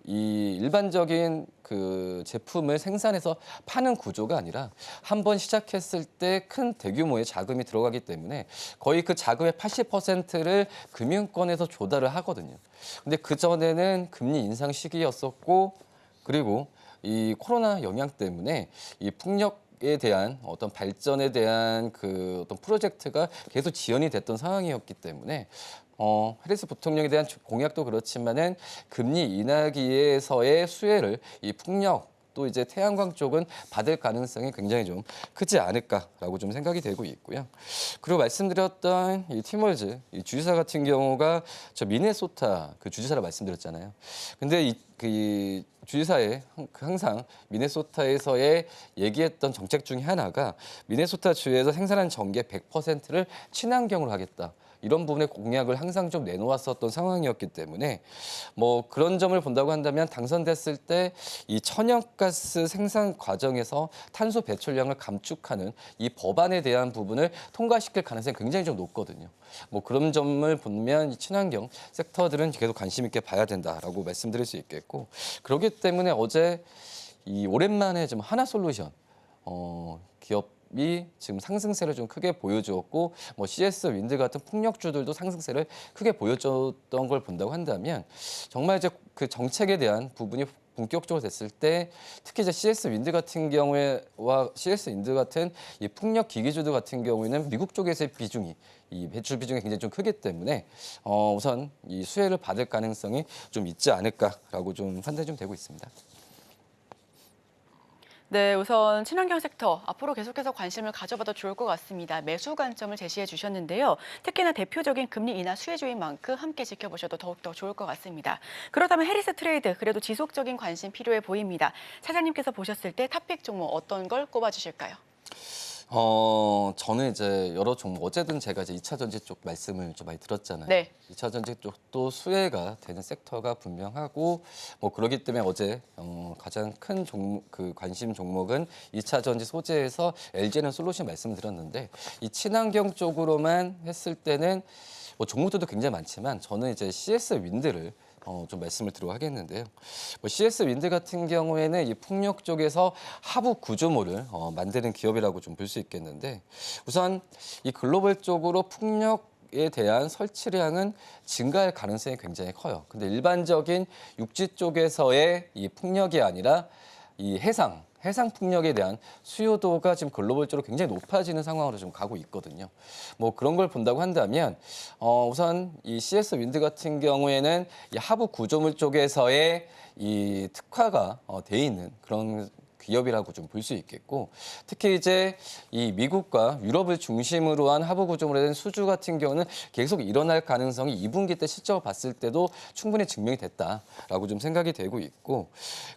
이 일반적인 그 제품을 생산해서 파는 구조가 아니라 한 번 시작했을 때 큰 대규모의 자금이 들어가기 때문에 거의 그 자금의 80%를 금융권에서 조달을 하거든요. 근데 그전에는 금리 인상 시기였었고, 그리고 이 코로나 영향 때문에 이 풍력에 대한 어떤 발전에 대한 그 어떤 프로젝트가 계속 지연이 됐던 상황이었기 때문에 해리스 부통령에 대한 공약도 그렇지만은 금리 인하기에서의 수혜를 이 풍력 또 이제 태양광 쪽은 받을 가능성이 굉장히 좀 크지 않을까라고 좀 생각이 되고 있고요. 그리고 말씀드렸던 이 팀월즈 이 주지사 같은 경우가 저 미네소타 그 주지사라 말씀드렸잖아요. 근데 이 주지사의 항상 미네소타에서의 얘기했던 정책 중에 하나가 미네소타 주에서 생산한 전기 100%를 친환경으로 하겠다. 이런 부분의 공약을 항상 좀 내놓았었던 상황이었기 때문에 뭐 그런 점을 본다고 한다면 당선됐을 때 이 천연가스 생산 과정에서 탄소 배출량을 감축하는 이 법안에 대한 부분을 통과시킬 가능성이 굉장히 좀 높거든요. 뭐 그런 점을 보면 이 친환경 섹터들은 계속 관심 있게 봐야 된다라고 말씀드릴 수 있겠고, 그렇기 때문에 어제 이 오랜만에 좀 하나솔루션 기업이 지금 상승세를 좀 크게 보여주었고, 뭐 CS 윈드 같은 풍력주들도 상승세를 크게 보여줬던 걸 본다고 한다면 정말 이제 그 정책에 대한 부분이 본격적으로 됐을 때 특히 이제 CS 윈드 같은 경우에와 CS 윈드 같은 이 풍력 기기주들 같은 경우에는 미국 쪽에서의 비중이 이 배출 비중이 굉장히 좀 크기 때문에 우선 이 수혜를 받을 가능성이 좀 있지 않을까라고 좀 판단이 좀 되고 있습니다. 네, 우선 친환경 섹터 앞으로 계속해서 관심을 가져봐도 좋을 것 같습니다. 매수 관점을 제시해 주셨는데요. 특히나 대표적인 금리 인하 수혜주인 만큼 함께 지켜보셔도 더욱더 좋을 것 같습니다. 그렇다면 해리스 트레이드 그래도 지속적인 관심 필요해 보입니다. 사장님께서 보셨을 때 탑픽 종목 어떤 걸 꼽아주실까요? 저는 이제 여러 종목 어제든 제가 이제 2차 전지 쪽 말씀을 좀 많이 들었잖아요. 네. 2차 전지 쪽도 수혜가 되는 섹터가 분명하고 뭐 그러기 때문에 어제 가장 큰 종목 그 관심 종목은 2차 전지 소재에서 LG에너지 솔루션 말씀드렸는데 이 친환경 쪽으로만 했을 때는 뭐 종목들도 굉장히 많지만 저는 이제 CS 윈드를 좀 말씀을 드리고 하겠는데요. 뭐 CS 윈드 같은 경우에는 이 풍력 쪽에서 하부 구조물을 만드는 기업이라고 좀 볼 수 있겠는데 우선 이 글로벌 쪽으로 풍력에 대한 설치량은 증가할 가능성이 굉장히 커요. 근데 일반적인 육지 쪽에서의 이 풍력이 아니라 이 해상 풍력에 대한 수요도가 지금 글로벌적으로 굉장히 높아지는 상황으로 좀 가고 있거든요. 뭐 그런 걸 본다고 한다면 우선 이 CS 윈드 같은 경우에는 이 하부 구조물 쪽에서의 이 특화가 돼 있는 그런 기업이라고 좀 볼 수 있겠고 특히 이제 이 미국과 유럽을 중심으로 한 하부 구조물에 대한 수주 같은 경우는 계속 일어날 가능성이 2분기 때 실적을 봤을 때도 충분히 증명이 됐다라고 좀 생각이 되고 있고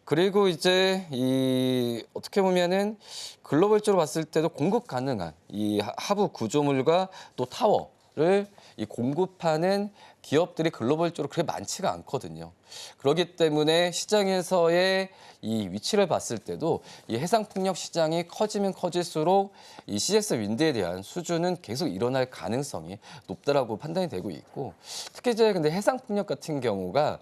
그리고 이제 이 어떻게 보면은 글로벌적으로 봤을 때도 공급 가능한 이 하부 구조물과 또 타워를 이 공급하는 기업들이 글로벌적으로 그렇게 많지가 않거든요. 그렇기 때문에 시장에서의 이 위치를 봤을 때도 이 해상풍력 시장이 커지면 커질수록 이 CS 윈드에 대한 수주는 계속 일어날 가능성이 높다라고 판단이 되고 있고 특히 이제 근데 해상풍력 같은 경우가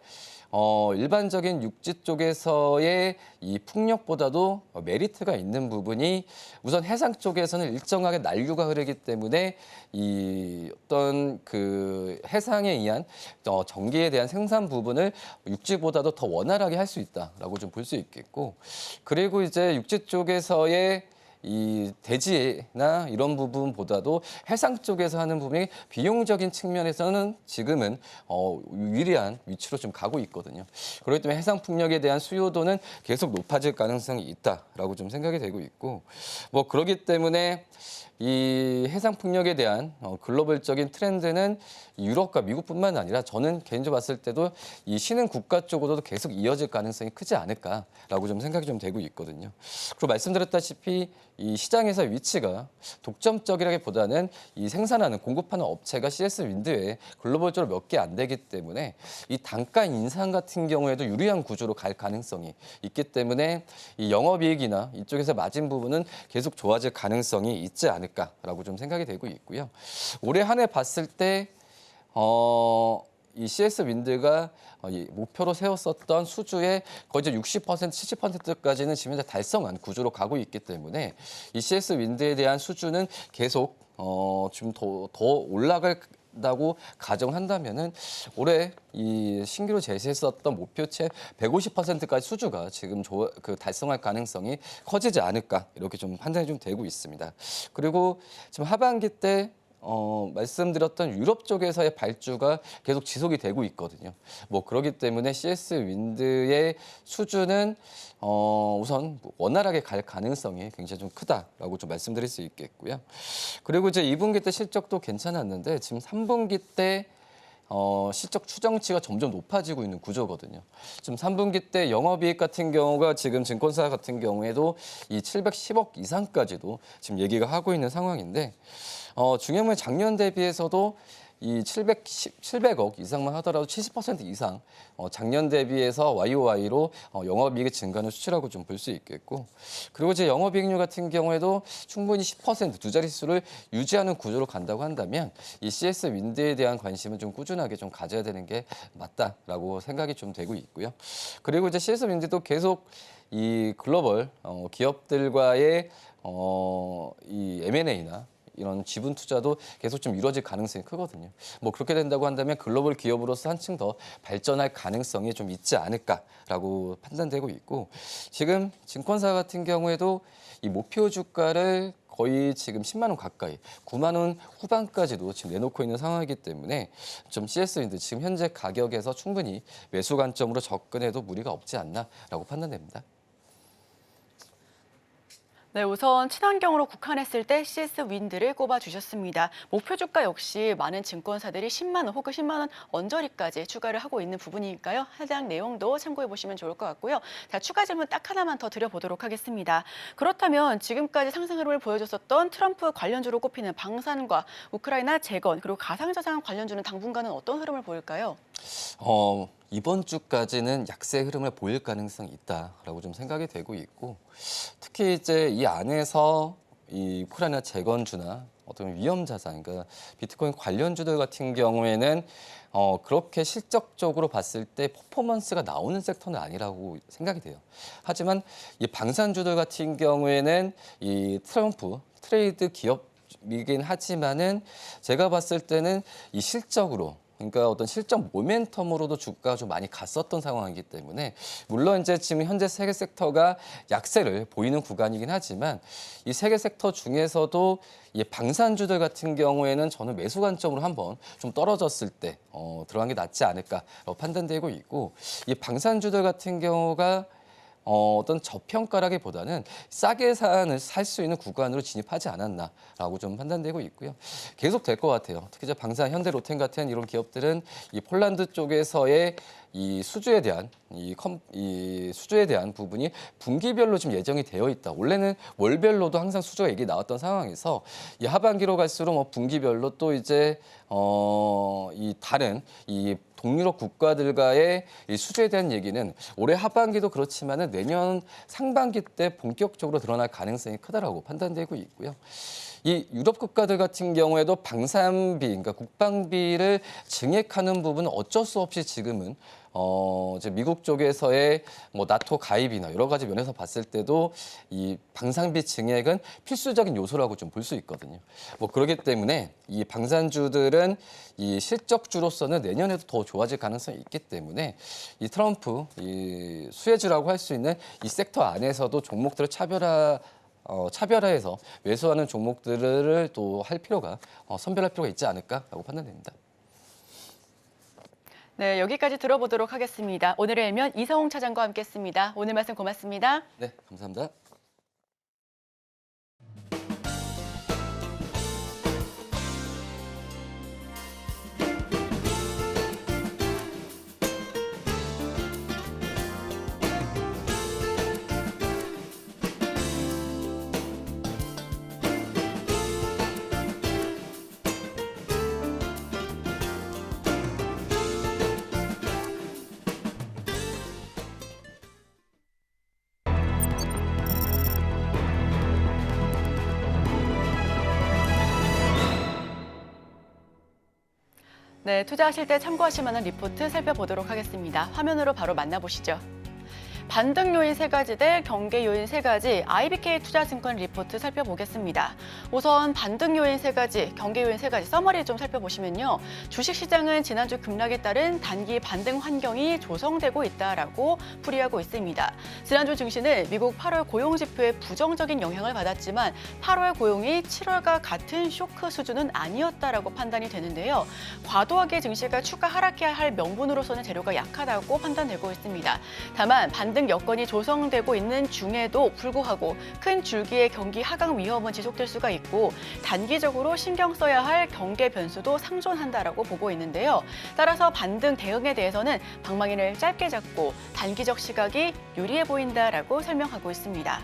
일반적인 육지 쪽에서의 이 풍력보다도 메리트가 있는 부분이 우선 해상 쪽에서는 일정하게 난류가 흐르기 때문에 이 어떤 그 해상에 의한 전기에 대한 생산 부분을 육지보다도 더 원활하게 할 수 있다라고 좀 볼 수 있겠고 그리고 이제 육지 쪽에서의 이 대지나 이런 부분보다도 해상 쪽에서 하는 부분이 비용적인 측면에서는 지금은 유리한 위치로 좀 가고 있거든요. 그렇기 때문에 해상 풍력에 대한 수요도는 계속 높아질 가능성이 있다라고 좀 생각이 되고 있고 뭐 그렇기 때문에 이 해상 풍력에 대한 글로벌적인 트렌드는 유럽과 미국뿐만 아니라 저는 개인적으로 봤을 때도 이 신흥 국가 쪽으로도 계속 이어질 가능성이 크지 않을까라고 좀 생각이 좀 되고 있거든요. 그리고 말씀드렸다시피 이 시장에서 위치가 독점적이라기보다는 이 생산하는 공급하는 업체가 CS 윈드에 글로벌적으로 몇 개 안 되기 때문에 이 단가 인상 같은 경우에도 유리한 구조로 갈 가능성이 있기 때문에 이 영업이익이나 이쪽에서 마진 부분은 계속 좋아질 가능성이 있지 않을까라고 좀 생각이 되고 있고요. 올해 한 해 봤을 때 이 CS 윈드가 이 목표로 세웠었던 수주의 거의 이제 60%, 70%까지는 지금 이제 달성한 구조로 가고 있기 때문에 이 CS 윈드에 대한 수주는 계속 지금 더 올라갈다고 가정한다면은 올해 이 신규로 제시했었던 목표치 150%까지 수주가 지금 달성할 가능성이 커지지 않을까 이렇게 좀 판단이 좀 되고 있습니다. 그리고 지금 하반기 때 말씀드렸던 유럽 쪽에서의 발주가 계속 지속이 되고 있거든요. 뭐 그렇기 때문에 CS 윈드의 수주는 우선 원활하게 갈 가능성이 굉장히 좀 크다라고 좀 말씀드릴 수 있겠고요. 그리고 이제 2분기 때 실적도 괜찮았는데 지금 3분기 때 실적 추정치가 점점 높아지고 있는 구조거든요. 지금 3분기 때 영업이익 같은 경우가 지금 증권사 같은 경우에도 이 710억 이상까지도 지금 얘기가 하고 있는 상황인데 중요한 건 작년 대비해서도 이 700억 이상만 하더라도 70% 이상 작년 대비해서 YOY로 영업이익의 증가는 수치라고 좀 볼 수 있겠고 그리고 이제 영업이익률 같은 경우에도 충분히 10% 두 자릿수를 유지하는 구조로 간다고 한다면 이 CS 윈드에 대한 관심은 좀 꾸준하게 좀 가져야 되는 게 맞다라고 생각이 좀 되고 있고요. 그리고 이제 CS 윈드도 계속 이 글로벌 기업들과의 이 M&A나 이런 지분 투자도 계속 좀 이루어질 가능성이 크거든요. 뭐 그렇게 된다고 한다면 글로벌 기업으로서 한층 더 발전할 가능성이 좀 있지 않을까라고 판단되고 있고, 지금 증권사 같은 경우에도 이 목표 주가를 거의 지금 10만 원 가까이, 9만 원 후반까지도 지금 내놓고 있는 상황이기 때문에 좀 CS인데 지금 현재 가격에서 충분히 매수 관점으로 접근해도 무리가 없지 않나라고 판단됩니다. 네, 우선 친환경으로 국한했을 때 CS 윈드를 꼽아주셨습니다. 목표 주가 역시 많은 증권사들이 10만 원 혹은 10만 원 언저리까지 추가를 하고 있는 부분이니까요. 해당 내용도 참고해 보시면 좋을 것 같고요. 자, 추가 질문 딱 하나만 더 드려보도록 하겠습니다. 그렇다면 지금까지 상승 흐름을 보여줬었던 트럼프 관련주로 꼽히는 방산과 우크라이나 재건 그리고 가상자산 관련주는 당분간은 어떤 흐름을 보일까요? 이번 주까지는 약세 흐름을 보일 가능성이 있다라고 좀 생각이 되고 있고, 특히 이제 이 안에서 이 우크라이나 재건주나 어떤 위험 자산, 그러니까 비트코인 관련주들 같은 경우에는 그렇게 실적적으로 봤을 때 퍼포먼스가 나오는 섹터는 아니라고 생각이 돼요. 하지만 이 방산주들 같은 경우에는 이 트럼프 트레이드 기업이긴 하지만은 제가 봤을 때는 이 실적으로, 그러니까 어떤 실적 모멘텀으로도 주가가 좀 많이 갔었던 상황이기 때문에, 물론 이제 지금 현재 세계 섹터가 약세를 보이는 구간이긴 하지만 이 세계 섹터 중에서도 이 방산주들 같은 경우에는 저는 매수 관점으로 한번 좀 떨어졌을 때 들어간 게 낫지 않을까라고 판단되고 있고, 이 방산주들 같은 경우가 어떤 저평가라기보다는 싸게 살 수 있는 구간으로 진입하지 않았나라고 좀 판단되고 있고요. 계속 될 것 같아요. 특히 이제 방산, 현대, 로템 같은 이런 기업들은 이 폴란드 쪽에서의 이 수주에 대한 수주에 대한 부분이 분기별로 좀 예정이 되어 있다. 원래는 월별로도 항상 수주가 얘기 나왔던 상황에서 이 하반기로 갈수록 뭐 분기별로 또 이제 이 다른 이 동유럽 국가들과의 이 수주에 대한 얘기는 올해 하반기도 그렇지만은 내년 상반기 때 본격적으로 드러날 가능성이 크다라고 판단되고 있고요. 이 유럽 국가들 같은 경우에도 방산비, 그러니까 국방비를 증액하는 부분은 어쩔 수 없이 지금은 이제 미국 쪽에서의 뭐 나토 가입이나 여러 가지 면에서 봤을 때도 이 방산비 증액은 필수적인 요소라고 좀 볼 수 있거든요. 뭐 그렇기 때문에 이 방산주들은 이 실적주로서는 내년에도 더 좋아질 가능성이 있기 때문에 이 트럼프 이 수혜주라고 할 수 있는 이 섹터 안에서도 종목들을 차별화해서 매수하는 종목들을 또 할 필요가 선별할 필요가 있지 않을까라고 판단됩니다. 네, 여기까지 들어보도록 하겠습니다. 오늘의 일면 이성웅 차장과 함께했습니다. 오늘 말씀 고맙습니다. 네, 감사합니다. 네, 투자하실 때 참고하실 만한 리포트 살펴보도록 하겠습니다. 화면으로 바로 만나보시죠. 반등 요인 3가지 대 경계 요인 3가지 IBK 투자증권 리포트 살펴보겠습니다. 우선 반등 요인 3가지, 경계 요인 3가지 서머리 좀 살펴보시면요. 주식시장은 지난주 급락에 따른 단기 반등 환경이 조성되고 있다라고 풀이하고 있습니다. 지난주 증시는 미국 8월 고용지표의 부정적인 영향을 받았지만 8월 고용이 7월과 같은 쇼크 수준은 아니었다라고 판단이 되는데요. 과도하게 증시가 추가 하락해야 할 명분으로서는 재료가 약하다고 판단되고 있습니다. 다만 반등 여건이 조성되고 있는 중에도 불구하고 큰 줄기의 경기 하강 위험은 지속될 수가 있고 단기적으로 신경 써야 할 경계 변수도 상존한다라고 보고 있는데요. 따라서 반등 대응에 대해서는 방망이를 짧게 잡고 단기적 시각이 유리해 보인다라고 설명하고 있습니다.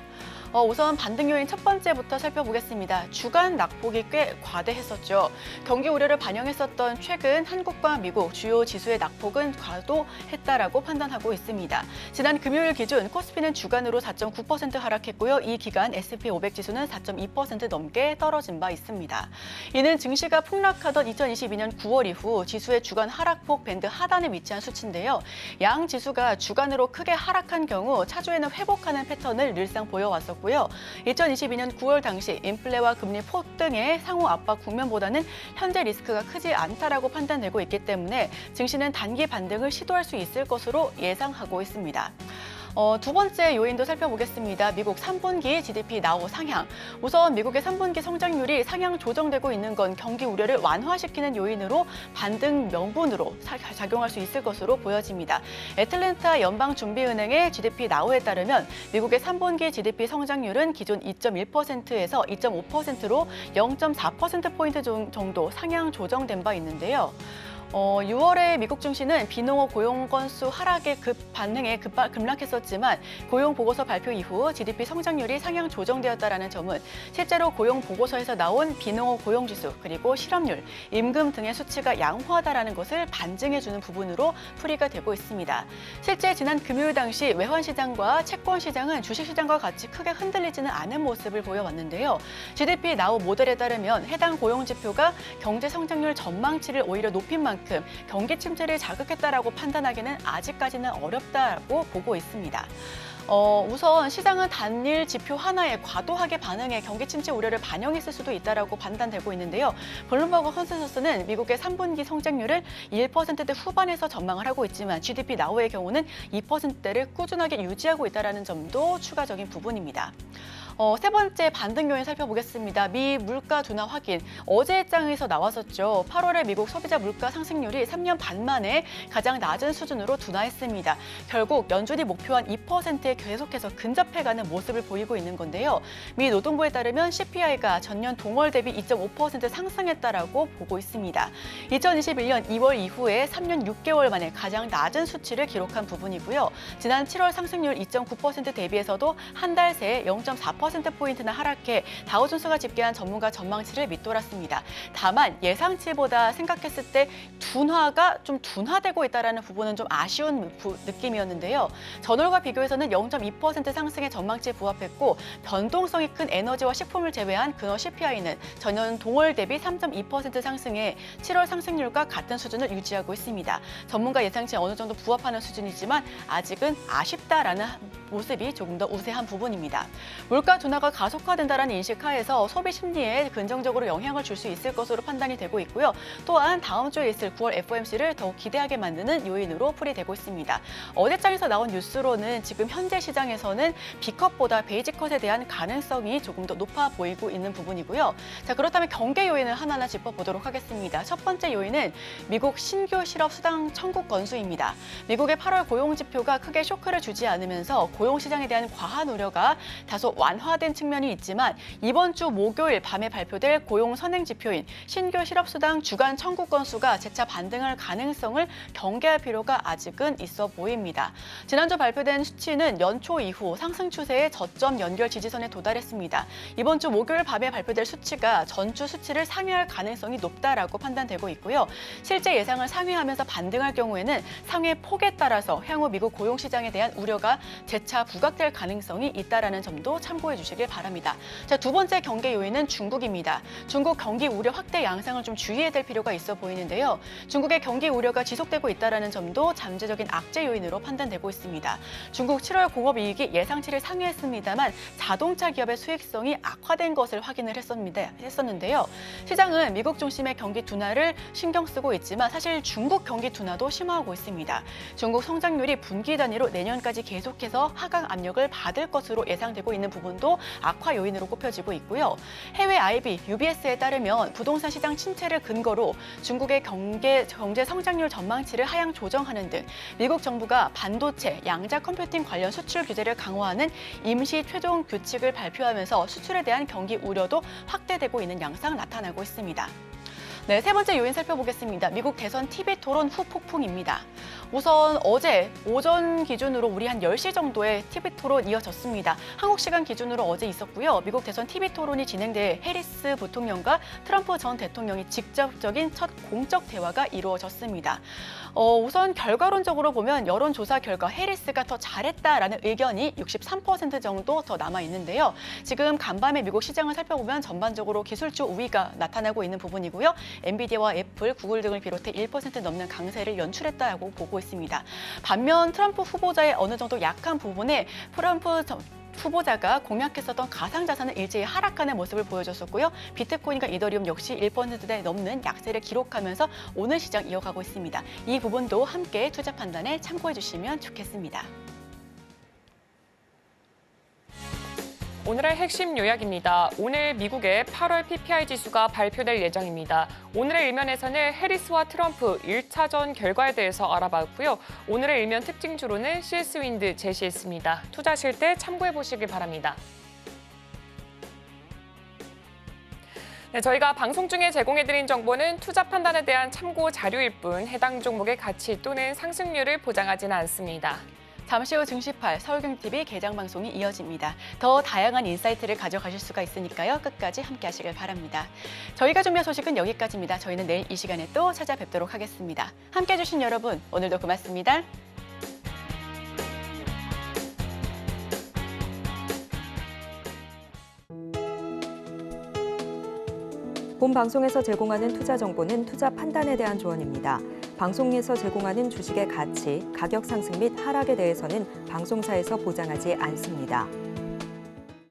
우선 반등 요인 첫 번째부터 살펴보겠습니다. 주간 낙폭이 꽤 과대했었죠. 경기 우려를 반영했었던 최근 한국과 미국 주요 지수의 낙폭은 과도했다라고 판단하고 있습니다. 지난 금요일 기준 코스피는 주간으로 4.9% 하락했고요. 이 기간 S&P 500 지수는 4.2% 넘게 떨어진 바 있습니다. 이는 증시가 폭락하던 2022년 9월 이후 지수의 주간 하락폭 밴드 하단에 위치한 수치인데요. 양 지수가 주간으로 크게 하락한 경우 차주에는 회복하는 패턴을 늘상 보여왔었고 있었고요. 2022년 9월 당시 인플레와 금리 폭등의 상호 압박 국면보다는 현재 리스크가 크지 않다라고 판단되고 있기 때문에 증시는 단기 반등을 시도할 수 있을 것으로 예상하고 있습니다. 두 번째 요인도 살펴보겠습니다. 미국 3분기 GDP 나오 상향. 우선 미국의 3분기 성장률이 상향 조정되고 있는 건 경기 우려를 완화시키는 요인으로 반등 명분으로 작용할 수 있을 것으로 보여집니다. 애틀랜타 연방준비은행의 GDP 나오에 따르면 미국의 3분기 GDP 성장률은 기존 2.1%에서 2.5%로 0.4%포인트 정도 상향 조정된 바 있는데요. 6월에 미국 증시는 비농업 고용 건수 하락에 반응에 급락했었지만 고용 보고서 발표 이후 GDP 성장률이 상향 조정되었다라는 점은 실제로 고용 보고서에서 나온 비농업 고용 지수 그리고 실업률, 임금 등의 수치가 양호하다라는 것을 반증해주는 부분으로 풀이가 되고 있습니다. 실제 지난 금요일 당시 외환 시장과 채권 시장은 주식 시장과 같이 크게 흔들리지는 않은 모습을 보여왔는데요. GDP 나우 모델에 따르면 해당 고용 지표가 경제 성장률 전망치를 오히려 높인 만큼 경기 침체를 자극했다라고 판단하기는 아직까지는 어렵다고 보고 있습니다. 우선 시장은 단일 지표 하나에 과도하게 반응해 경기 침체 우려를 반영했을 수도 있다라고 판단되고 있는데요. 블룸버그 컨센서스는 미국의 3분기 성장률을 1%대 후반에서 전망을 하고 있지만 GDP 나우의 경우는 2%대를 꾸준하게 유지하고 있다는 점도 추가적인 부분입니다. 세 번째 반등 요인 살펴보겠습니다. 미 물가 둔화 확인. 어제 장에서 나왔었죠. 8월에 미국 소비자 물가 상승률이 3년 반 만에 가장 낮은 수준으로 둔화했습니다. 결국 연준이 목표한 2%에 계속해서 근접해가는 모습을 보이고 있는 건데요. 미 노동부에 따르면 CPI가 전년 동월 대비 2.5% 상승했다라고 보고 있습니다. 2021년 2월 이후에 3년 6개월 만에 가장 낮은 수치를 기록한 부분이고요. 지난 7월 상승률 2.9% 대비해서도 한 달 새에 0.4%포인트나 하락해 다우존스가 집계한 전문가 전망치를 밑돌았습니다. 다만 예상치보다 생각했을 때 둔화가 좀 둔화되고 있다는 부분은 좀 아쉬운 느낌이었는데요. 전월과 비교해서는 0.2% 상승의 전망치에 부합했고 변동성이 큰 에너지와 식품을 제외한 근원 CPI는 전년 동월 대비 3.2% 상승해 7월 상승률과 같은 수준을 유지하고 있습니다. 전문가 예상치에 어느 정도 부합하는 수준이지만 아직은 아쉽다라는 모습이 조금 더 우세한 부분입니다. 물가 둔화가 가속화된다는 인식 하에서 소비 심리에 긍정적으로 영향을 줄 수 있을 것으로 판단이 되고 있고요. 또한 다음 주에 있을 9월 FOMC를 더욱 기대하게 만드는 요인으로 풀이되고 있습니다. 어제장에서 나온 뉴스로는 지금 현재 시장에서는 B컷보다 베이직컷에 대한 가능성이 조금 더 높아 보이고 있는 부분이고요. 자, 그렇다면 경계 요인을 하나하나 짚어보도록 하겠습니다. 첫 번째 요인은 미국 신규 실업 수당 청구 건수입니다. 미국의 8월 고용 지표가 크게 쇼크를 주지 않으면서 고용 시장에 대한 과한 우려가 다소 완화된 측면이 있지만 이번 주 목요일 밤에 발표될 고용 선행 지표인 신규 실업수당 주간 청구 건수가 재차 반등할 가능성을 경계할 필요가 아직은 있어 보입니다. 지난주 발표된 수치는 연초 이후 상승 추세의 저점 연결 지지선에 도달했습니다. 이번 주 목요일 밤에 발표될 수치가 전주 수치를 상회할 가능성이 높다라고 판단되고 있고요. 실제 예상을 상회하면서 반등할 경우에는 상회 폭에 따라서 향후 미국 고용 시장에 대한 우려가 재차 부각될 가능성이 있다라는 점도 참고해 주시길 바랍니다. 자, 두 번째 경계 요인은 중국입니다. 중국 경기 우려 확대 양상을 좀 주의해야 될 필요가 있어 보이는데요. 중국의 경기 우려가 지속되고 있다는 점도 잠재적인 악재 요인으로 판단되고 있습니다. 중국 7월 공업이익이 예상치를 상회했습니다만 자동차 기업의 수익성이 악화된 것을 확인을 했었는데요. 시장은 미국 중심의 경기 둔화를 신경 쓰고 있지만 사실 중국 경기 둔화도 심화하고 있습니다. 중국 성장률이 분기 단위로 내년까지 계속해서 하강 압력을 받을 것으로 예상되고 있는 부분도 악화 요인으로 꼽혀지고 있고요. 해외 IB, UBS에 따르면 부동산 시장 침체를 근거로 중국의 경제 성장률 전망치를 하향 조정하는 등 미국 정부가 반도체, 양자 컴퓨팅 관련 수출 규제를 강화하는 임시 최종 규칙을 발표하면서 수출에 대한 경기 우려도 확대되고 있는 양상 나타나고 있습니다. 네, 세 번째 요인 살펴보겠습니다. 미국 대선 TV 토론 후 폭풍입니다. 우선 어제 오전 기준으로 우리 한 10시 정도에 TV 토론 이어졌습니다. 한국 시간 기준으로 어제 있었고요. 미국 대선 TV 토론이 진행돼 해리스 부통령과 트럼프 전 대통령이 직접적인 첫 공적 대화가 이루어졌습니다. 우선 결과론적으로 보면 여론조사 결과 해리스가 더 잘했다라는 의견이 63% 정도 더 남아있는데요. 지금 간밤에 미국 시장을 살펴보면 전반적으로 기술주 우위가 나타나고 있는 부분이고요. 엔비디아와 애플, 구글 등을 비롯해 1% 넘는 강세를 연출했다고 보고 있습니다. 반면 트럼프 후보자의 어느 정도 약한 부분에 후보자가 공약했었던 가상자산은 일제히 하락하는 모습을 보여줬었고요. 비트코인과 이더리움 역시 1%대 넘는 약세를 기록하면서 오늘 시장 이어가고 있습니다. 이 부분도 함께 투자 판단에 참고해 주시면 좋겠습니다. 오늘의 핵심 요약입니다. 오늘 미국의 8월 PPI 지수가 발표될 예정입니다. 오늘의 일면에서는 해리스와 트럼프 1차전 결과에 대해서 알아봤고요. 오늘의 일면 특징주로는 CS윈드 제시했습니다. 투자하실 때 참고해 보시길 바랍니다. 네, 저희가 방송 중에 제공해드린 정보는 투자 판단에 대한 참고 자료일 뿐 해당 종목의 가치 또는 상승률을 보장하지는 않습니다. 잠시 후 증시8 서울경TV 개장 방송이 이어집니다. 더 다양한 인사이트를 가져가실 수가 있으니까요. 끝까지 함께 하시길 바랍니다. 저희가 준비한 소식은 여기까지입니다. 저희는 내일 이 시간에 또 찾아뵙도록 하겠습니다. 함께 해주신 여러분, 오늘도 고맙습니다. 본 방송에서 제공하는 투자 정보는 투자 판단에 대한 조언입니다. 방송에서 제공하는 주식의 가치, 가격 상승 및 하락에 대해서는 방송사에서 보장하지 않습니다.